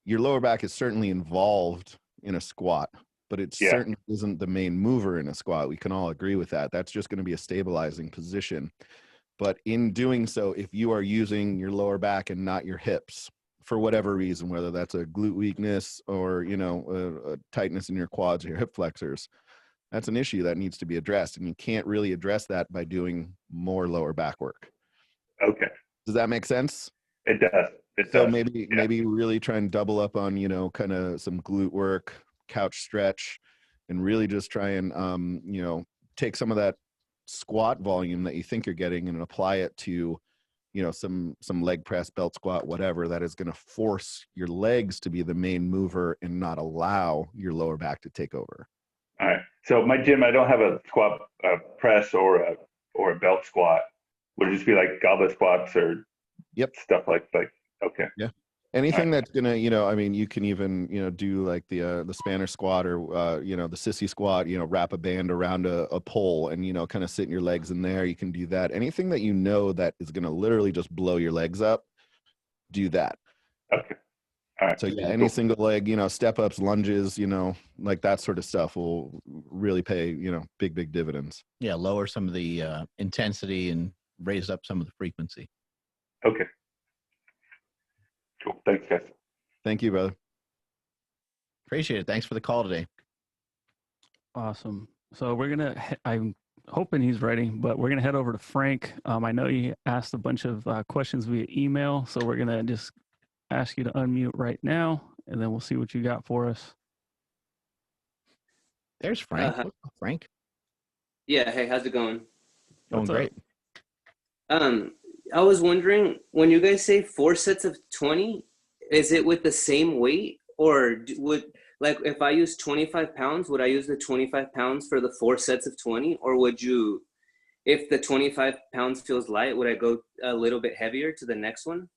your lower back is certainly involved in a squat, but it certainly isn't the main mover in a squat. We can all agree with that. That's just going to be a stabilizing position. But in doing so, if you are using your lower back and not your hips for whatever reason, whether that's a glute weakness or, you know, a tightness in your quads or your hip flexors, that's an issue that needs to be addressed. And you can't really address that by doing more lower back work. Okay. Does that make sense? It does. So maybe really try and double up on, you know, kind of some glute work, couch stretch, and really just try and, you know, take some of that squat volume that you think you're getting and apply it to, you know, some leg press, belt squat, whatever, that is going to force your legs to be the main mover and not allow your lower back to take over. All right. So my gym, I don't have a squat press or a belt squat. Would it just be like goblet squats or stuff like okay. Yeah. Anything that's gonna, you know, I mean, you can even, you know, do like the Spanish squat or you know, the sissy squat, you know, wrap a band around a pole and, you know, kind of sit in your legs in there. You can do that. Anything that you know that is gonna literally just blow your legs up, do that. Okay. All right. So yeah, any single leg, you know, step ups, lunges, you know, like that sort of stuff will really pay, you know, big dividends. Yeah, lower some of the intensity and raise up some of the frequency. Okay. Cool. Thanks, guys. Thank you, brother. Appreciate it. Thanks for the call today. Awesome. So I'm hoping he's ready, but we're going to head over to Frank. I know you asked a bunch of questions via email, so we're going to just ask you to unmute right now, and then we'll see what you got for us. There's Frank. What's up, Frank? Yeah. Hey, how's it going? Going great. I was wondering, when you guys say 4 sets of 20, is it with the same weight, or if I use 25 pounds, would I use the 25 pounds for the 4 sets of 20, or would you, if the 25 pounds feels light, would I go a little bit heavier to the next one?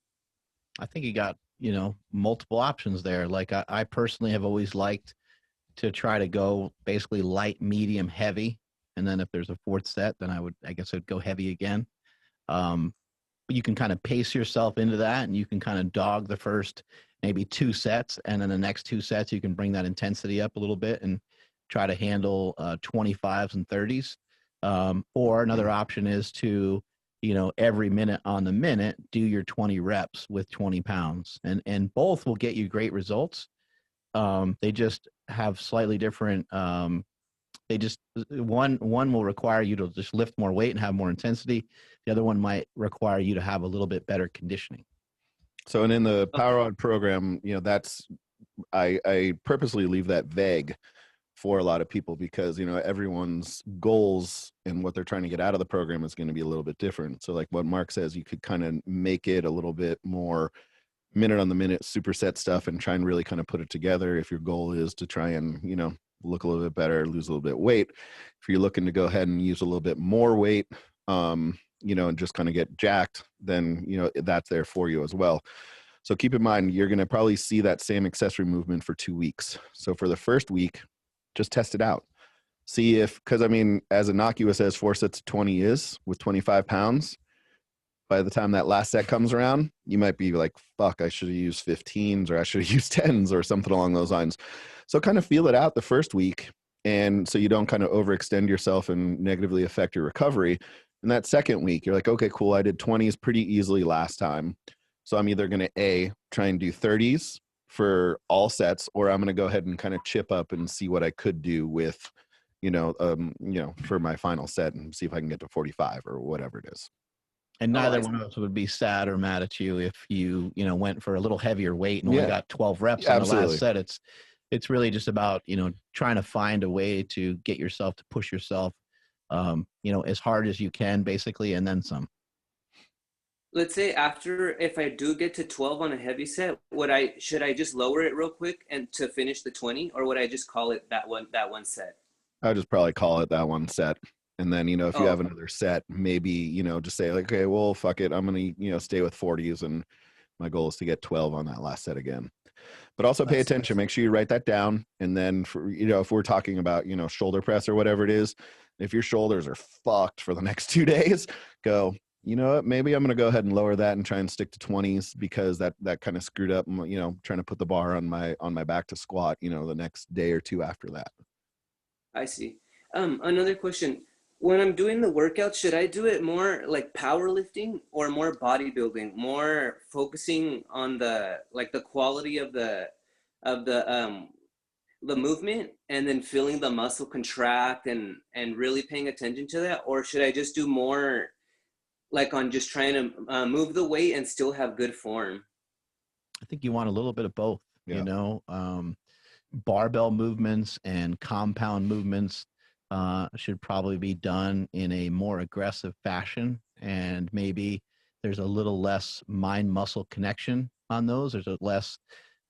I think you got, you know, multiple options there. Like I personally have always liked to try to go basically light, medium, heavy. And then if there's a 4th set, then I guess I'd go heavy again. You can kind of pace yourself into that, and you can kind of dog the first maybe 2 sets, and then the next 2 sets you can bring that intensity up a little bit and try to handle 25s and 30s. Or another option is to, every minute on the minute, do your 20 reps with 20 pounds, and both will get you great results. They just have slightly different. One will require you to just lift more weight and have more intensity. The other one might require you to have a little bit better conditioning. So, and in the Power program, that's, I purposely leave that vague for a lot of people because, everyone's goals and what they're trying to get out of the program is going to be a little bit different. So like what Mark says, you could kind of make it a little bit more minute on the minute superset stuff and try and really kind of put it together. If your goal is to try and, look a little bit better, lose a little bit of weight. If you're looking to go ahead and use a little bit more weight, and just kind of get jacked, then, that's there for you as well. So keep in mind, you're going to probably see that same accessory movement for 2 weeks. So for the first week, just test it out. See if, because as innocuous as 4 sets of 20 is with 25 pounds, by the time that last set comes around, you might be like, fuck, I should have used 15s or I should have used 10s or something along those lines. So kind of feel it out the first week. And so you don't kind of overextend yourself and negatively affect your recovery. And that second week, you're like, okay, cool. I did 20s pretty easily last time. So I'm either going to try and do 30s for all sets, or I'm going to go ahead and kind of chip up and see what I could do with, for my final set and see if I can get to 45 or whatever it is. And neither one of us would be sad or mad at you if you, went for a little heavier weight and only got 12 reps on the last set. It's really just about, trying to find a way to get yourself to push yourself, as hard as you can, basically, and then some. Let's say if I do get to 12 on a heavy set, should I just lower it real quick and to finish the 20, or would I just call it that one set? I would just probably call it that one set. And then, if you have another set, maybe, just say like, okay, well, fuck it. I'm going to, stay with 40s. And my goal is to get 12 on that last set again. But also pay attention. Make sure you write that down. And then, for, if we're talking about, shoulder press or whatever it is, if your shoulders are fucked for the next 2 days, go, you know what, maybe I'm going to go ahead and lower that and try and stick to 20s because that kind of screwed up, trying to put the bar on my back to squat, the next day or two after that. I see. Another question. When I'm doing the workout, should I do it more like powerlifting or more bodybuilding, more focusing on the quality of the movement and then feeling the muscle contract and really paying attention to that? Or should I just do more like on just trying to move the weight and still have good form? I think you want a little bit of both, barbell movements and compound movements should probably be done in a more aggressive fashion. And maybe there's a little less mind-muscle connection on those. There's a less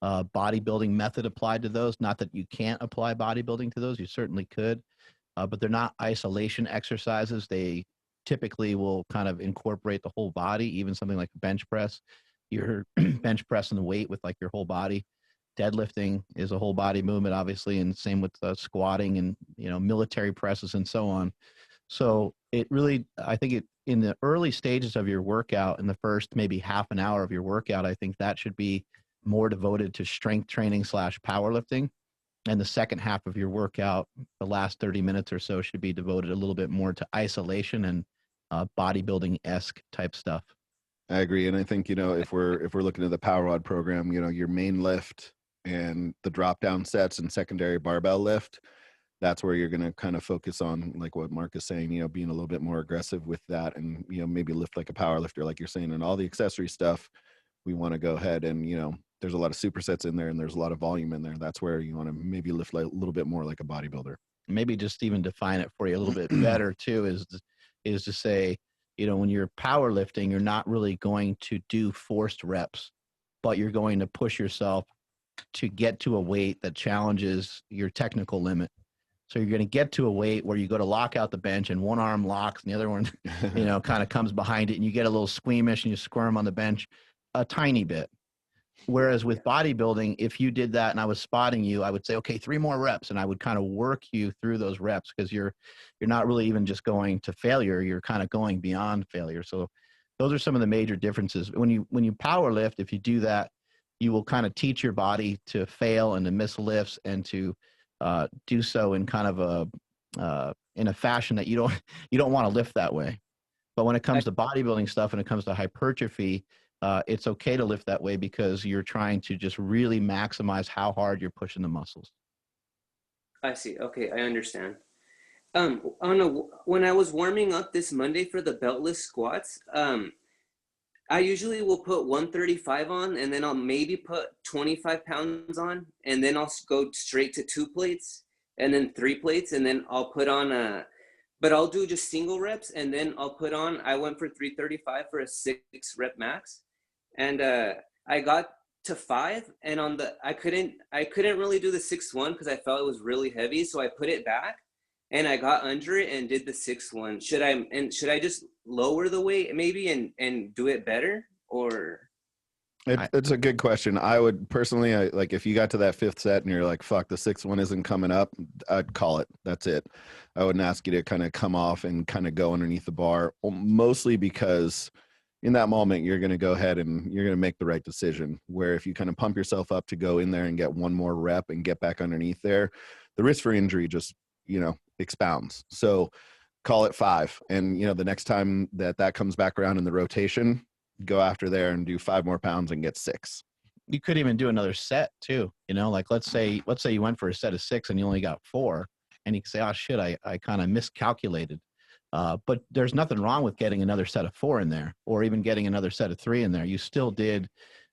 bodybuilding method applied to those. Not that you can't apply bodybuilding to those. You certainly could. But they're not isolation exercises. They typically will kind of incorporate the whole body, even something like a bench press. You're bench pressing the weight with like your whole body. Deadlifting is a whole body movement, obviously, and same with squatting and, military presses and so on. So it really, I think in the early stages of your workout, in the first maybe half an hour of your workout, I think that should be more devoted to strength training / powerlifting. And the second half of your workout, the last 30 minutes or so, should be devoted a little bit more to isolation and bodybuilding-esque type stuff. I agree. And I think, if we're looking at the Power Rod program, your main lift and the drop down sets and secondary barbell lift, that's where you're going to kind of focus on, like what Mark is saying, being a little bit more aggressive with that and, maybe lift like a power lifter, like you're saying, and all the accessory stuff. We want to go ahead and, there's a lot of supersets in there and there's a lot of volume in there. That's where you want to maybe lift like a little bit more like a bodybuilder. Maybe just even define it for you a little bit better too, is to say, when you're powerlifting, you're not really going to do forced reps, but you're going to push yourself to get to a weight that challenges your technical limit. So you're going to get to a weight where you go to lock out the bench and one arm locks and the other one, kind of comes behind it and you get a little squeamish and you squirm on the bench a tiny bit. Whereas with bodybuilding, if you did that and I was spotting you, I would say, okay, 3 more reps. And I would kind of work you through those reps because you're not really even just going to failure. You're kind of going beyond failure. So those are some of the major differences. When you power lift, if you do that, you will kind of teach your body to fail and to miss lifts and to do so in kind of in a fashion that you don't want to lift that way. But when it comes to bodybuilding stuff and it comes to hypertrophy, it's okay to lift that way because you're trying to just really maximize how hard you're pushing the muscles. I see. Okay, I understand. When I was warming up this Monday for the beltless squats, I usually will put 135 on, and then I'll maybe put 25 pounds on, and then I'll go straight to 2 plates, and then 3 plates, and then I'll put on but I'll do just single reps, and then I'll put on, I went for 335 for a 6 rep max, and I got to 5, and I couldn't really do the 6-1 because I felt it was really heavy, so I put it back, and I got under it and did the 6-1. Should I just lower the weight maybe and do it better, or? It's a good question. I would personally, like, if you got to that 5th set and you're like, fuck, the 6th one isn't coming up, I'd call it. That's it. I wouldn't ask you to kind of come off and kind of go underneath the bar, mostly because in that moment, you're going to go ahead and you're going to make the right decision. Where if you kind of pump yourself up to go in there and get one more rep and get back underneath there, the risk for injury just, expounds. So call it 5. And, the next time that comes back around in the rotation, go after there and do 5 more pounds and get 6. You could even do another set too. Like let's say you went for a set of 6 and you only got 4, and you can say, oh shit, I kind of miscalculated. But there's nothing wrong with getting another set of 4 in there, or even getting another set of 3 in there. You still did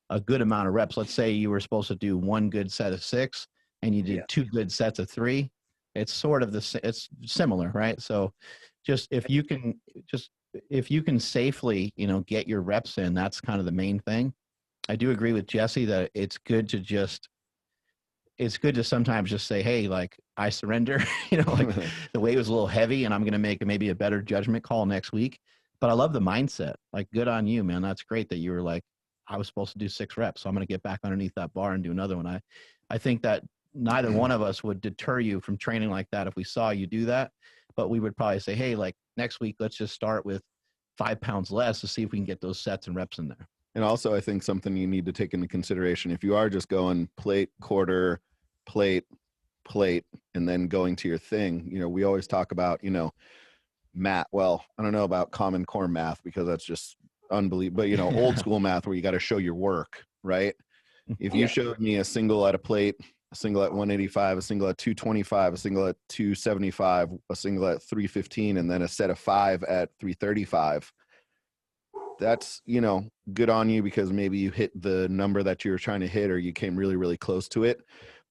a good amount of reps. Let's say you were supposed to do 1 good set of 6 and you did 2 good sets of 3. It's sort of it's similar, right? So just if you can safely, get your reps in, that's kind of the main thing. I do agree with Jesse that it's good to sometimes just say, hey, like, I surrender, like the weight was a little heavy and I'm going to make maybe a better judgment call next week. But I love the mindset. Like, good on you, man. That's great that you were like, I was supposed to do 6 reps, so I'm going to get back underneath that bar and do another one. I think that neither one of us would deter you from training like that if we saw you do that. But we would probably say, hey, like, next week, let's just start with 5 pounds less to see if we can get those sets and reps in there. And also, I think something you need to take into consideration, if you are just going plate, quarter, plate, and then going to your thing, we always talk about, math. Well, I don't know about Common Core math because that's just unbelievable, but, old school math where you got to show your work, right? If you showed me a single at a plate, a single at 185, a single at 225, a single at 275, a single at 315, and then a set of 5 at 335, that's, good on you because maybe you hit the number that you were trying to hit, or you came really, really close to it,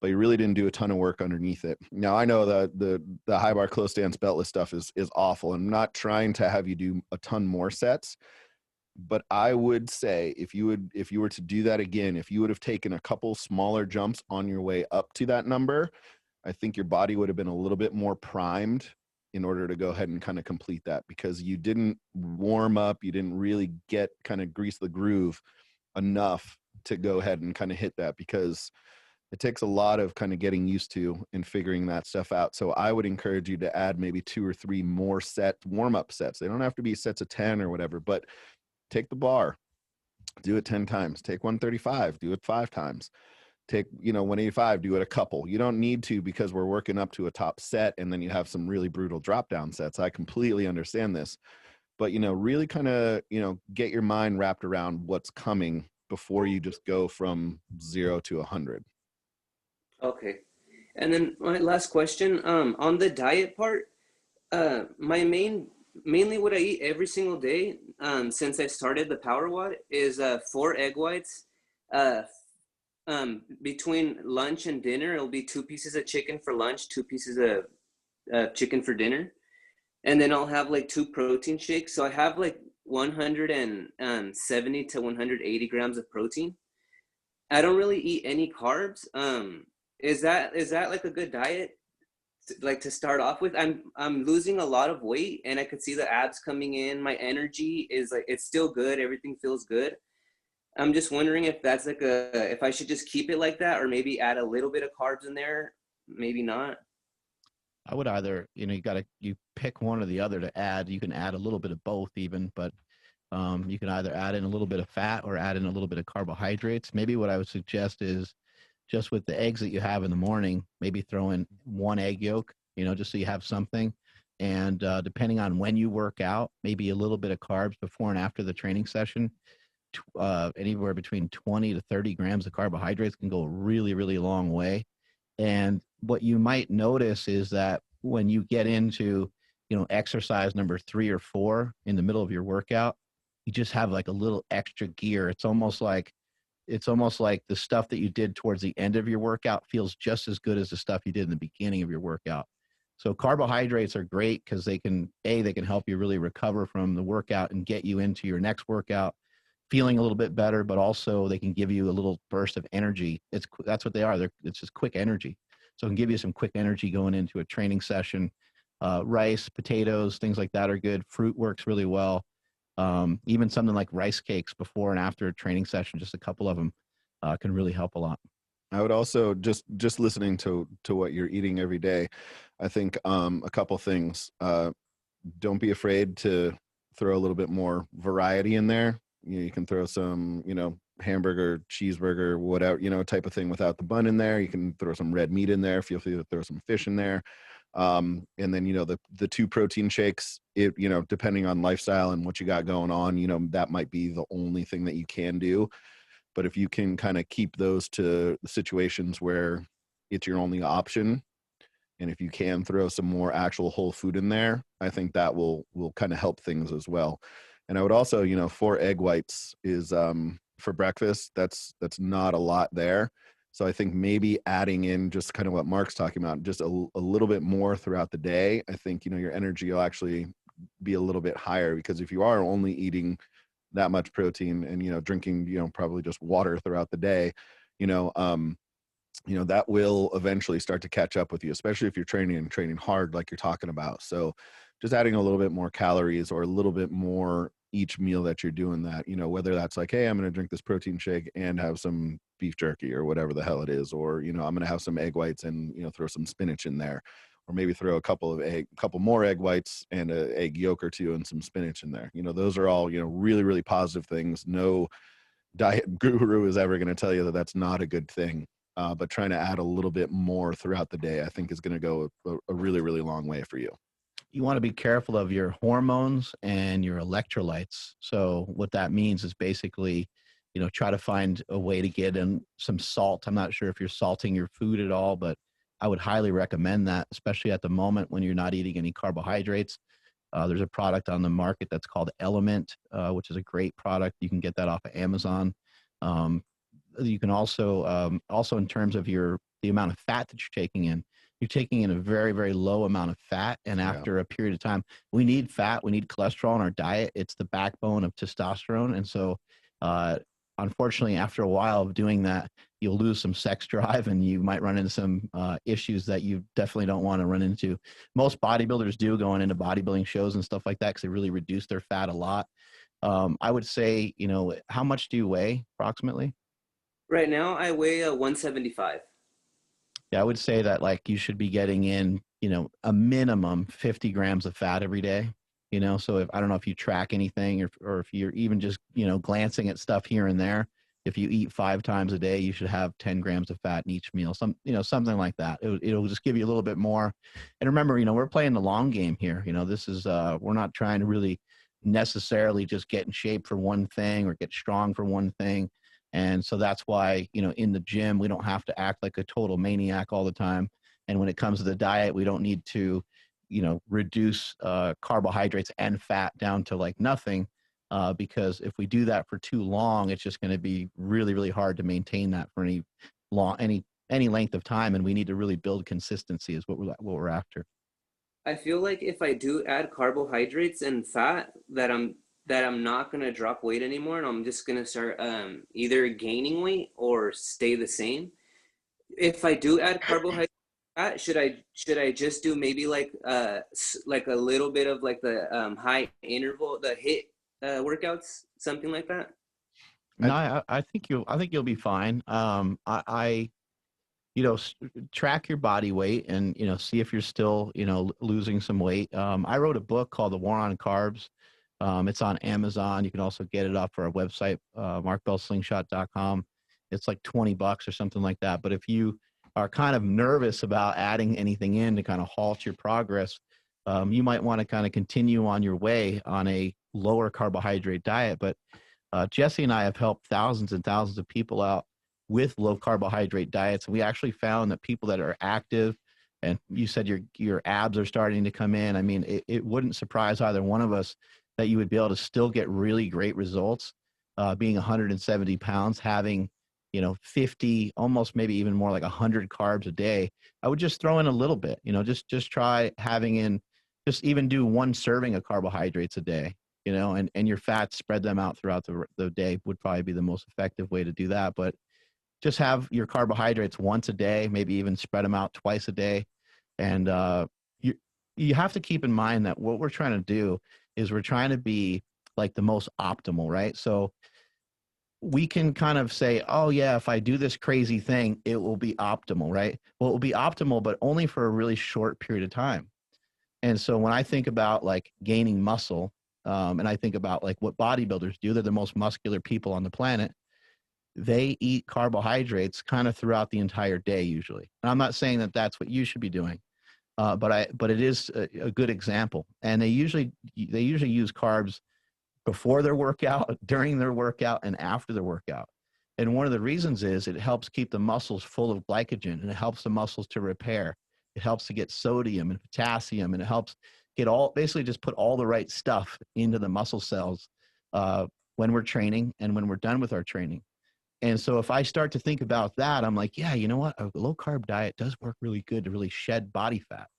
but you really didn't do a ton of work underneath it. Now, I know that the high bar close stance beltless stuff is awful. I'm not trying to have you do a ton more sets, but I would say if you were to do that again, if you would have taken a couple smaller jumps on your way up to that number, I think your body would have been a little bit more primed in order to go ahead and kind of complete that, because you didn't warm up. You didn't really grease the groove enough to go ahead and kind of hit that, because it takes a lot of kind of getting used to and figuring that stuff out. So I would encourage you to add maybe 2 or 3 more warm-up sets. They don't have to be sets of 10 or whatever, but take the bar, do it 10 times, take 135, do it 5 times, take, 185, do it a couple. You don't need to, because we're working up to a top set and then you have some really brutal drop down sets. I completely understand this, but, really kind of, get your mind wrapped around what's coming before you just go from 0 to 100. Okay. And then my last question, on the diet part, mainly what I eat every single day, since I started the Power Watt, is 4 egg whites. Between lunch and dinner, it'll be 2 pieces of chicken for lunch, 2 pieces of chicken for dinner. And then I'll have like 2 protein shakes. So I have like 170 to 180 grams of protein. I don't really eat any carbs. Is that like a good diet to start off with? I'm losing a lot of weight and I could see the abs coming in. My energy is like, it's still good. Everything feels good. I'm just wondering if that's if I should just keep it like that, or maybe add a little bit of carbs in there, maybe not. I would either, you pick one or the other to add. You can add a little bit of both even, but You can either add in a little bit of fat or add in a little bit of carbohydrates. Maybe what I would suggest is just with the eggs that you have in the morning, maybe throw in 1 egg yolk, just so you have something. And depending on when you work out, maybe a little bit of carbs before and after the training session. Anywhere between 20 to 30 grams of carbohydrates can go a really, really long way. And what you might notice is that when you get into, exercise number 3 or 4 in the middle of your workout, you just have like a little extra gear. It's almost like the stuff that you did towards the end of your workout feels just as good as the stuff you did in the beginning of your workout. So carbohydrates are great because they can help you really recover from the workout and get you into your next workout feeling a little bit better, but also they can give you a little burst of energy. That's what they are. It's just quick energy. So it can give you some quick energy going into a training session. Rice, potatoes, things like that are good. Fruit works really well. Even something like rice cakes before and after a training session, just a couple of them can really help a lot. I would also just listening to what you're eating every day. I think a couple things. Don't be afraid to throw a little bit more variety in there. You can throw some, hamburger, cheeseburger, whatever, type of thing without the bun in there. You can throw some red meat in there. Feel free to throw some fish in there. And then, the 2 protein shakes, depending on lifestyle and what you got going on, that might be the only thing that you can do. But if you can kind of keep those to the situations where it's your only option, and if you can throw some more actual whole food in there, I think that will kind of help things as well. And I would also, 4 egg whites is for breakfast. That's not a lot there. So I think maybe adding in just kind of what Mark's talking about, just a little bit more throughout the day. I think, your energy will actually be a little bit higher, because if you are only eating that much protein and, drinking, probably just water throughout the day, that will eventually start to catch up with you, especially if you're training hard, like you're talking about. So just adding a little bit more calories or a little bit more each meal that you're doing that, whether that's like, hey, I'm going to drink this protein shake and have some beef jerky or whatever the hell it is, or, I'm going to have some egg whites and, throw some spinach in there, or maybe throw a couple more egg whites and an egg yolk or 2 and some spinach in there. Those are all, really, really positive things. No diet guru is ever going to tell you that that's not a good thing. But trying to add a little bit more throughout the day, I think, is going to go a really, really long way for you. You want to be careful of your hormones and your electrolytes. So what that means is basically, try to find a way to get in some salt. I'm not sure if you're salting your food at all, but I would highly recommend that, especially at the moment when you're not eating any carbohydrates. There's a product on the market that's called Element, which is a great product. You can get that off of Amazon. You can also in terms of the amount of fat that you're taking in a very, very low amount of fat. And after a period of time, we need fat, we need cholesterol in our diet. It's the backbone of testosterone. And so, unfortunately, after a while of doing that, you'll lose some sex drive and you might run into some issues that you definitely don't want to run into. Most bodybuilders do going into bodybuilding shows and stuff like that because they really reduce their fat a lot. I would say, how much do you weigh approximately? Right now, I weigh 175. Yeah, I would say that you should be getting in, a minimum 50 grams of fat every day. So I don't know if you track anything or if you're even just, glancing at stuff here and there. If you eat 5 times a day, you should have 10 grams of fat in each meal. Something like that. It'll just give you a little bit more. And remember, we're playing the long game here. This is, we're not trying to really necessarily just get in shape for one thing or get strong for one thing. And so that's why, in the gym, we don't have to act like a total maniac all the time. And when it comes to the diet, we don't need to, reduce carbohydrates and fat down to nothing, because if we do that for too long, it's just going to be really, really hard to maintain that for any length of time. And we need to really build consistency is what we're after. I feel like if I do add carbohydrates and fat, that I'm not going to drop weight anymore, and I'm just going to start either gaining weight or stay the same. If I do add carbohydrates, should I just do maybe like a little bit of the high interval, the HIIT workouts, something like that? No, I think you'll be fine. Track your body weight and see if you're still losing some weight. I wrote a book called The War on Carbs. It's on Amazon. You can also get it off our website, markbellslingshot.com. It's like $20 or something like that. But if you are kind of nervous about adding anything in to kind of halt your progress, you might want to kind of continue on your way on a lower carbohydrate diet. But Jesse and I have helped thousands and thousands of people out with low carbohydrate diets. And we actually found that people that are active, and you said your abs are starting to come in. I mean, it wouldn't surprise either one of us that you would be able to still get really great results being 170 pounds, having, 50, almost maybe even more like 100 carbs a day. I would just throw in a little bit, just try having in, just even do 1 serving of carbohydrates a day, and your fats, spread them out throughout the day would probably be the most effective way to do that. But just have your carbohydrates once a day, maybe even spread them out twice a day. And you have to keep in mind that what we're trying to do is we're trying to be like the most optimal, right? So we can kind of say, oh yeah, if I do this crazy thing, it will be optimal, right? Well, it will be optimal, but only for a really short period of time. And so when I think about like gaining muscle, and I think about like what bodybuilders do, they're the most muscular people on the planet. They eat carbohydrates kind of throughout the entire day usually. And I'm not saying that that's what you should be doing. But it is a good example. And they usually use carbs before their workout, during their workout, and after their workout. And one of the reasons is it helps keep the muscles full of glycogen, and it helps the muscles to repair. It helps to get sodium and potassium, and it helps get basically just put all the right stuff into the muscle cells when we're training and when we're done with our training. And so if I start to think about that, I'm like, yeah, you know what? A low carb diet does work really good to really shed body fat.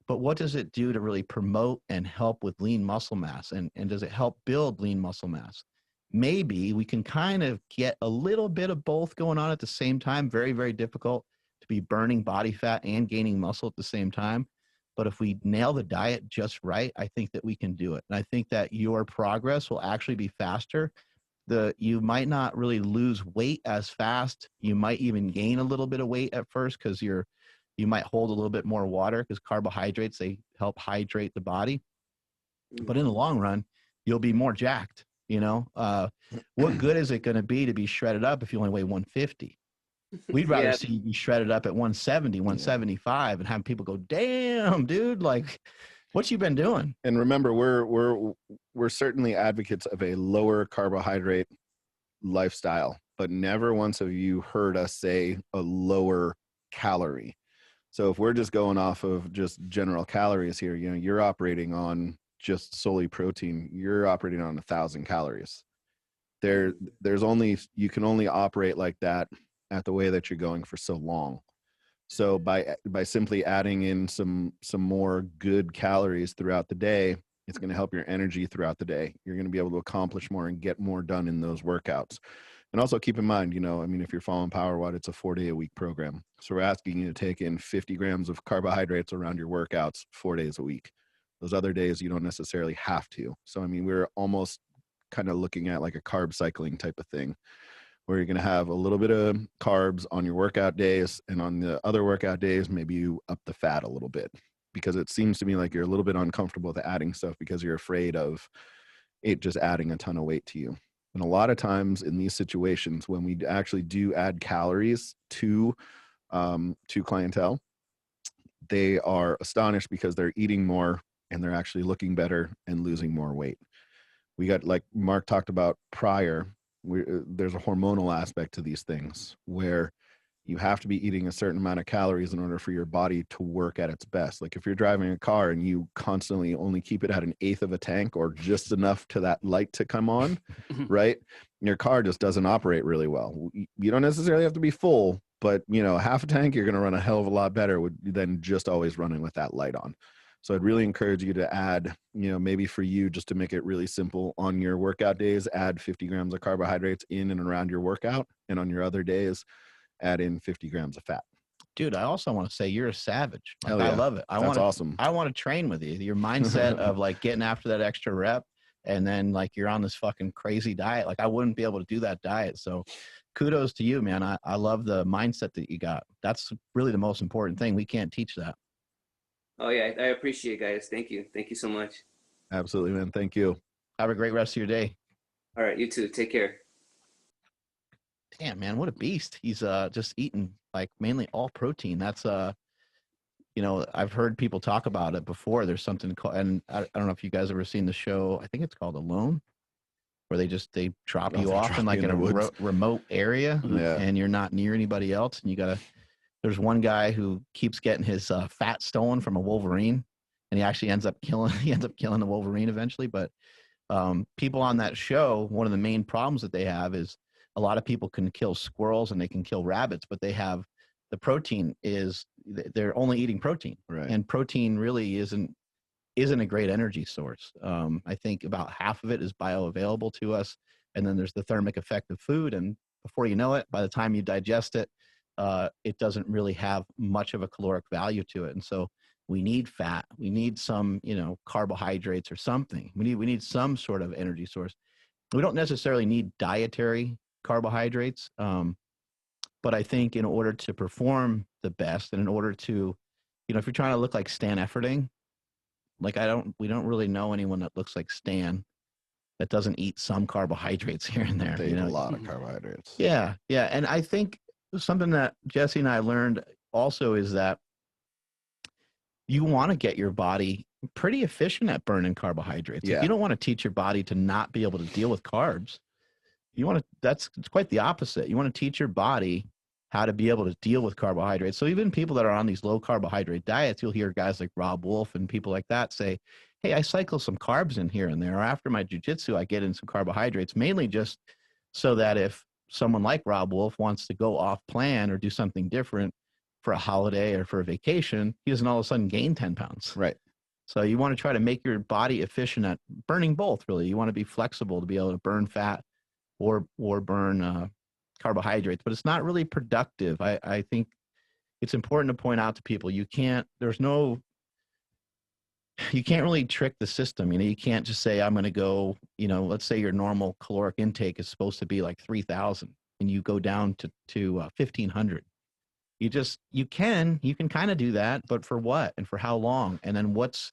But what does it do to really promote and help with lean muscle mass? And does it help build lean muscle mass? Maybe we can kind of get a little bit of both going on at the same time. Very, very difficult to be burning body fat and gaining muscle at the same time. But if we nail the diet just right, I think that we can do it. And I think that your progress will actually be faster. You might not really lose weight as fast. You might even gain a little bit of weight at first because you might hold a little bit more water, because carbohydrates, they help hydrate the body. But in the long run, you'll be more jacked. What good is it going to be shredded up if you only weigh 150? We'd rather see you be shredded up at 170, 175 and have people go, damn, dude, like, what you been doing? And remember, we're certainly advocates of a lower carbohydrate lifestyle, but never once have you heard us say a lower calorie. So if we're just going off of just general calories here, you're operating on just solely protein. You're operating on 1,000 calories. You can only operate like that at the way that you're going for so long. So by simply adding in some more good calories throughout the day, it's going to help your energy throughout the day. You're going to be able to accomplish more and get more done in those workouts. And also keep in mind, if you're following PowerWatt, it's a 4-day-a-week program. So we're asking you to take in 50 grams of carbohydrates around your workouts 4 days a week. Those other days, you don't necessarily have to. So, we're almost kind of looking at like a carb cycling type of thing, where you're going to have a little bit of carbs on your workout days, and on the other workout days, maybe you up the fat a little bit, because it seems to me like you're a little bit uncomfortable with adding stuff because you're afraid of it just adding a ton of weight to you. And a lot of times in these situations, when we actually do add calories to clientele, they are astonished because they're eating more and they're actually looking better and losing more weight. We got, like Mark talked about prior, there's a hormonal aspect to these things where you have to be eating a certain amount of calories in order for your body to work at its best. Like if you're driving a car and you constantly only keep it at 1/8 of a tank or just enough to that light to come on, right? Your car just doesn't operate really well. You don't necessarily have to be full, but half a tank, you're going to run a hell of a lot better than just always running with that light on. So I'd really encourage you to add, maybe for you, just to make it really simple, on your workout days, add 50 grams of carbohydrates in and around your workout. And on your other days, add in 50 grams of fat. Dude, I also want to say you're a savage. Hell yeah. I love it. That's awesome. I want to train with you. Your mindset of like getting after that extra rep, and then like you're on this fucking crazy diet. Like I wouldn't be able to do that diet. So kudos to you, man. I love the mindset that you got. That's really the most important thing. We can't teach that. Oh yeah, I appreciate it, guys. Thank you so much. Absolutely, man. Thank you. Have a great rest of your day. All right, you too. Take care. Damn, man, what a beast. He's just eating like mainly all protein. That's you know, I've heard people talk about it before. There's something called, and I don't know if you guys ever seen the show. I think it's called Alone, where they drop you off in like in a remote area, and you're not near anybody else, and there's one guy who keeps getting his fat stolen from a wolverine, and he actually ends up killing the wolverine eventually. But people on that show, one of the main problems that they have is a lot of people can kill squirrels and they can kill rabbits, but they have the protein is they're only eating protein, right? And protein really isn't a great energy source. I think about half of it is bioavailable to us, and then there's the thermic effect of food, and before you know it, by the time you digest it, it doesn't really have much of a caloric value to it. And so we need fat, we need some, you know, carbohydrates or something. We need some sort of energy source. We don't necessarily need dietary carbohydrates, but I think in order to perform the best, and in order to, you know, if you're trying to look like Stan Efferding, like we don't really know anyone that looks like Stan that doesn't eat some carbohydrates here and there. They eat a lot of carbohydrates. Yeah. And I think something that Jesse and I learned also is that you want to get your body pretty efficient at burning carbohydrates. Yeah. Like, you don't want to teach your body to not be able to deal with carbs. It's quite the opposite. You want to teach your body how to be able to deal with carbohydrates. So even people that are on these low carbohydrate diets, you'll hear guys like Rob Wolf and people like that say, hey, I cycle some carbs in here and there, or after my jiu-jitsu, I get in some carbohydrates, mainly just so that if someone like Rob Wolf wants to go off plan or do something different for a holiday or for a vacation, he doesn't all of a sudden gain 10 pounds. Right. So you want to try to make your body efficient at burning both, really. You want to be flexible to be able to burn fat or burn carbohydrates, but it's not really productive. I think it's important to point out to people, you can't really trick the system. You know, you can't just say, I'm going to go, you know, let's say your normal caloric intake is supposed to be like 3,000 and you go down to 1,500. You can kind of do that, but for what and for how long? And then what's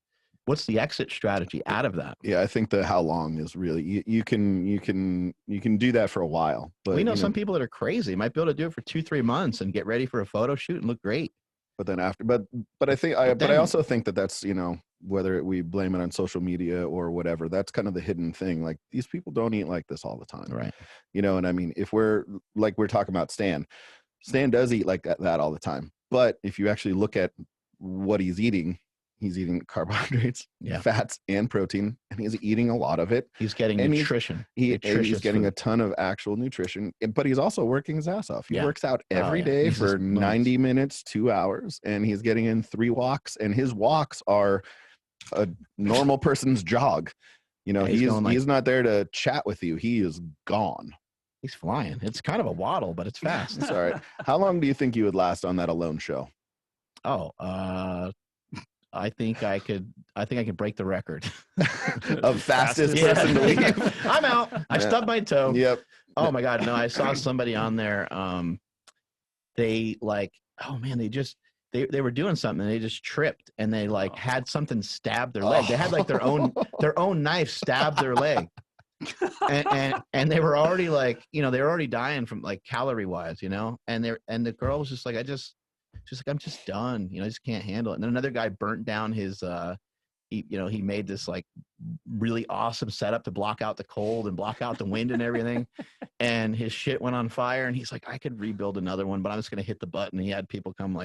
the exit strategy out of that? Yeah, I think the how long is really, you can do that for a while. But we know some people that are crazy might be able to do it for 2-3 months and get ready for a photo shoot and look great. But then after, but I also think that's, you know, whether we blame it on social media or whatever, that's kind of the hidden thing. Like, these people don't eat like this all the time. Right. You know, and I mean, if we're talking about Stan does eat like that all the time. But if you actually look at what he's eating carbohydrates, fats, and protein, and he's eating a lot of it. He's getting nutrition. He's getting a ton of actual nutrition, but he's also working his ass off. He works out every day for 90 minutes, 2 hours, and he's getting in 3 walks, and his walks are a normal person's jog. You know, he's not there to chat with you. He is gone. He's flying. It's kind of a waddle, but it's fast. It's all right. How long do you think you would last on that Alone show? I think I could break the record of fastest person to leave. I'm out. I stubbed my toe. Yep. Oh my God. No, I saw somebody on there. They they were doing something and they just tripped and they had something stab their leg. They had like their own knife stab their leg. and they were already they were already dying from calorie wise, and the girl was just like, I'm just done. I just can't handle it. And then another guy burnt down his, he made this really awesome setup to block out the cold and block out the wind and everything. And his shit went on fire. And he's like, I could rebuild another one, but I'm just going to hit the button. And he had people come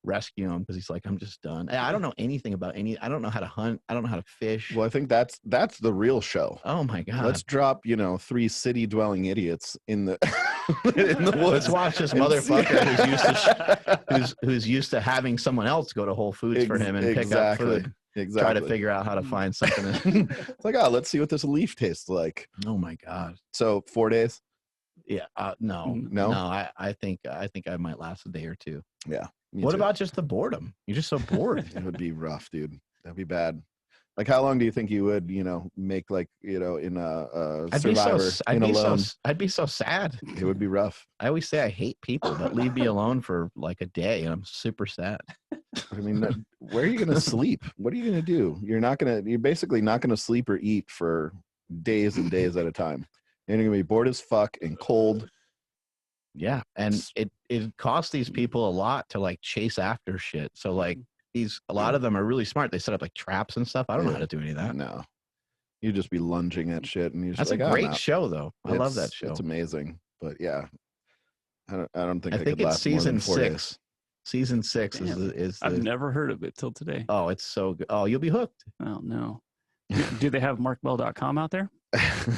rescue him because he's like, I'm just done. I don't know anything about I don't know how to hunt. I don't know how to fish. Well, I think that's the real show. Oh my God. Let's drop, 3 city dwelling idiots in the in the woods. Let's watch this motherfucker who's used to having someone else go to Whole Foods for him and pick up food. Exactly. Try to figure out how to find something. It's like, let's see what this leaf tastes like. Oh my God. So 4 days? Yeah. No. I think I might last a day or two. Yeah. What about just the boredom? You're just so bored. It would be rough, dude. That'd be bad. How long do you think you would, make in a Survivor? I'd be so sad. It would be rough. I always say I hate people, but leave me alone for a day, and I'm super sad. I mean, where are you going to sleep? What are you going to do? You're basically not going to sleep or eat for days and days at a time. And you're gonna be bored as fuck and cold. Yeah, and it costs these people a lot to like chase after shit. So like a lot of them are really smart. They set up like traps and stuff. I don't know how to do any of that. No, you just be lunging at shit, and you just That's like, a great show, though. I love that show. It's amazing. But yeah, I don't think I think could it's last more than season 4 6. days. Season 6 is I've never heard of it till today. Oh, it's so good. Oh, you'll be hooked. Oh no. Do they have markbell.com out there?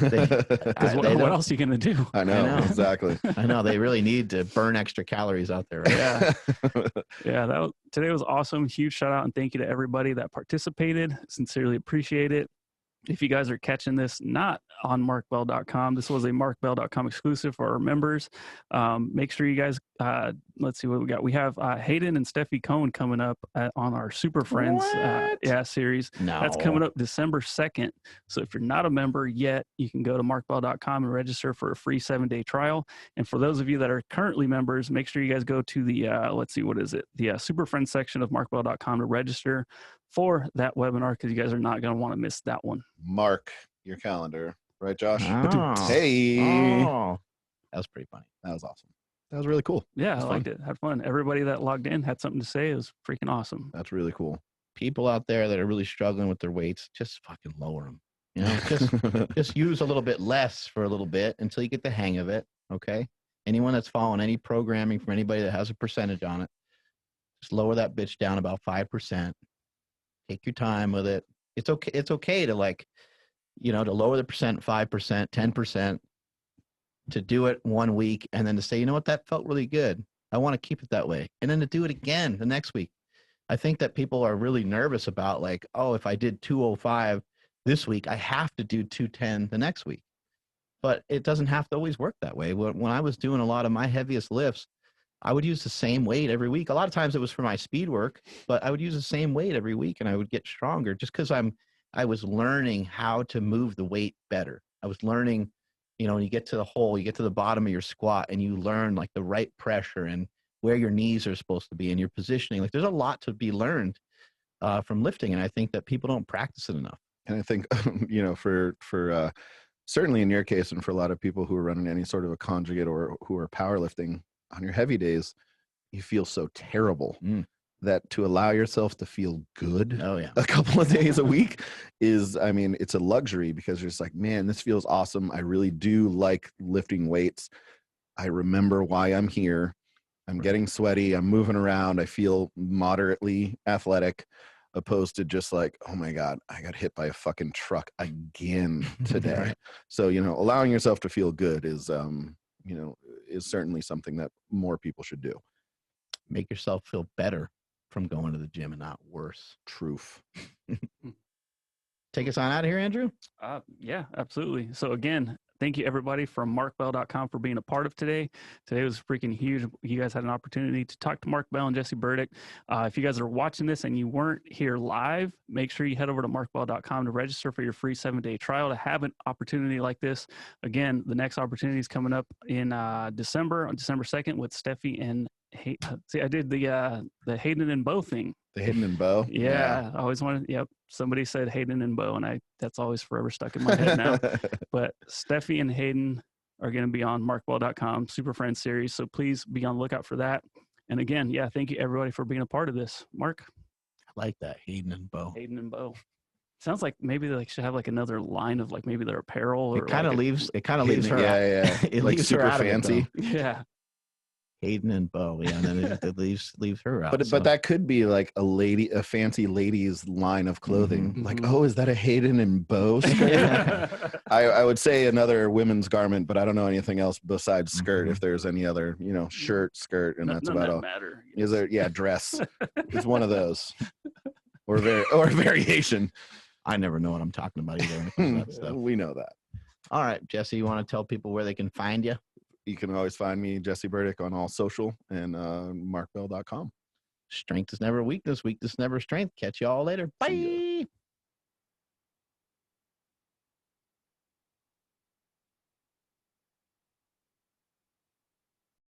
What else are you gonna do? I know. Exactly. I know they really need to burn extra calories out there. Right? Yeah. Today was awesome. Huge shout out and thank you to everybody that participated. Sincerely appreciate it. If you guys are catching this not on markbell.com, this was a markbell.com exclusive for our members. Make sure you guys, let's see what we got. We have Hayden and Steffi Cohen coming up on our Super Friends series. No. That's coming up December 2nd. So if you're not a member yet, you can go to markbell.com and register for a free 7-day trial. And for those of you that are currently members, make sure you guys go to the, the Super Friends section of markbell.com to register for that webinar, because you guys are not going to want to miss that one. Mark your calendar, right, Josh? Oh. Hey, that was pretty funny. That was awesome. That was really cool. Yeah, I liked it. Had fun. Everybody that logged in had something to say. It was freaking awesome. That's really cool. People out there that are really struggling with their weights, just fucking lower them. You know, just use a little bit less for a little bit until you get the hang of it. Okay. Anyone that's following any programming from anybody that has a percentage on it, just lower that bitch down about 5%. Take your time with it. It's okay. It's okay to to lower the percent 5%, 10%, to do it 1 week, and then to say, you know what, that felt really good. I want to keep it that way. And then to do it again the next week. I think that people are really nervous about if I did 205 this week, I have to do 210 the next week. But it doesn't have to always work that way. When I was doing a lot of my heaviest lifts, I would use the same weight every week. A lot of times it was for my speed work, but I would use the same weight every week and I would get stronger just because I was learning how to move the weight better. I was learning, when you get to the hole, you get to the bottom of your squat and you learn the right pressure and where your knees are supposed to be and your positioning. There's a lot to be learned from lifting. And I think that people don't practice it enough. And I think, for certainly in your case and for a lot of people who are running any sort of a conjugate or who are powerlifting, on your heavy days, you feel so terrible that to allow yourself to feel good a couple of days a week is, it's a luxury, because you're just like, man, this feels awesome. I really do like lifting weights. I remember why I'm here. I'm getting sweaty. I'm moving around. I feel moderately athletic, opposed to just oh my God, I got hit by a fucking truck again today. Right. So, allowing yourself to feel good is, is certainly something that more people should do. Make yourself feel better from going to the gym and not worse. Truth. Take us on out of here, Andrew. Yeah, absolutely. So again, thank you everybody from markbell.com for being a part of today. Today was freaking huge. You guys had an opportunity to talk to Mark Bell and Jesse Burdick. If you guys are watching this and you weren't here live, make sure you head over to markbell.com to register for your free 7-day trial to have an opportunity like this. Again, the next opportunity is coming up in December, on December 2nd with Steffi and see, I did the Hayden and Bo thing. The Hayden and Bo? Yeah. I always wanted, somebody said Hayden and Bo, and that's always forever stuck in my head now. But Steffi and Hayden are going to be on markbell.com Super Friends series. So please be on the lookout for that. And again, thank you everybody for being a part of this. Mark? I like that. Hayden and Bo. Hayden and Bo. Sounds like maybe they should have another line of maybe their apparel. Or it kind of leaves her. Yeah. It leaves super her out fancy. Yeah. Hayden and Bo, and then it leaves her out. But that could be a fancy ladies line of clothing. Mm-hmm. Oh, is that a Hayden and Bo skirt? I would say another women's garment, but I don't know anything else besides skirt. If there's any other, shirt, skirt, and that's about all. Matter. Is there? Yeah, dress. It's one of those, or variation. I never know what I'm talking about either. That stuff. We know that. All right, Jesse, you want to tell people where they can find you? You can always find me, Jesse Burdick, on all social, and markbell.com. Strength is never weakness. Weakness never strength. Catch you all later. Bye.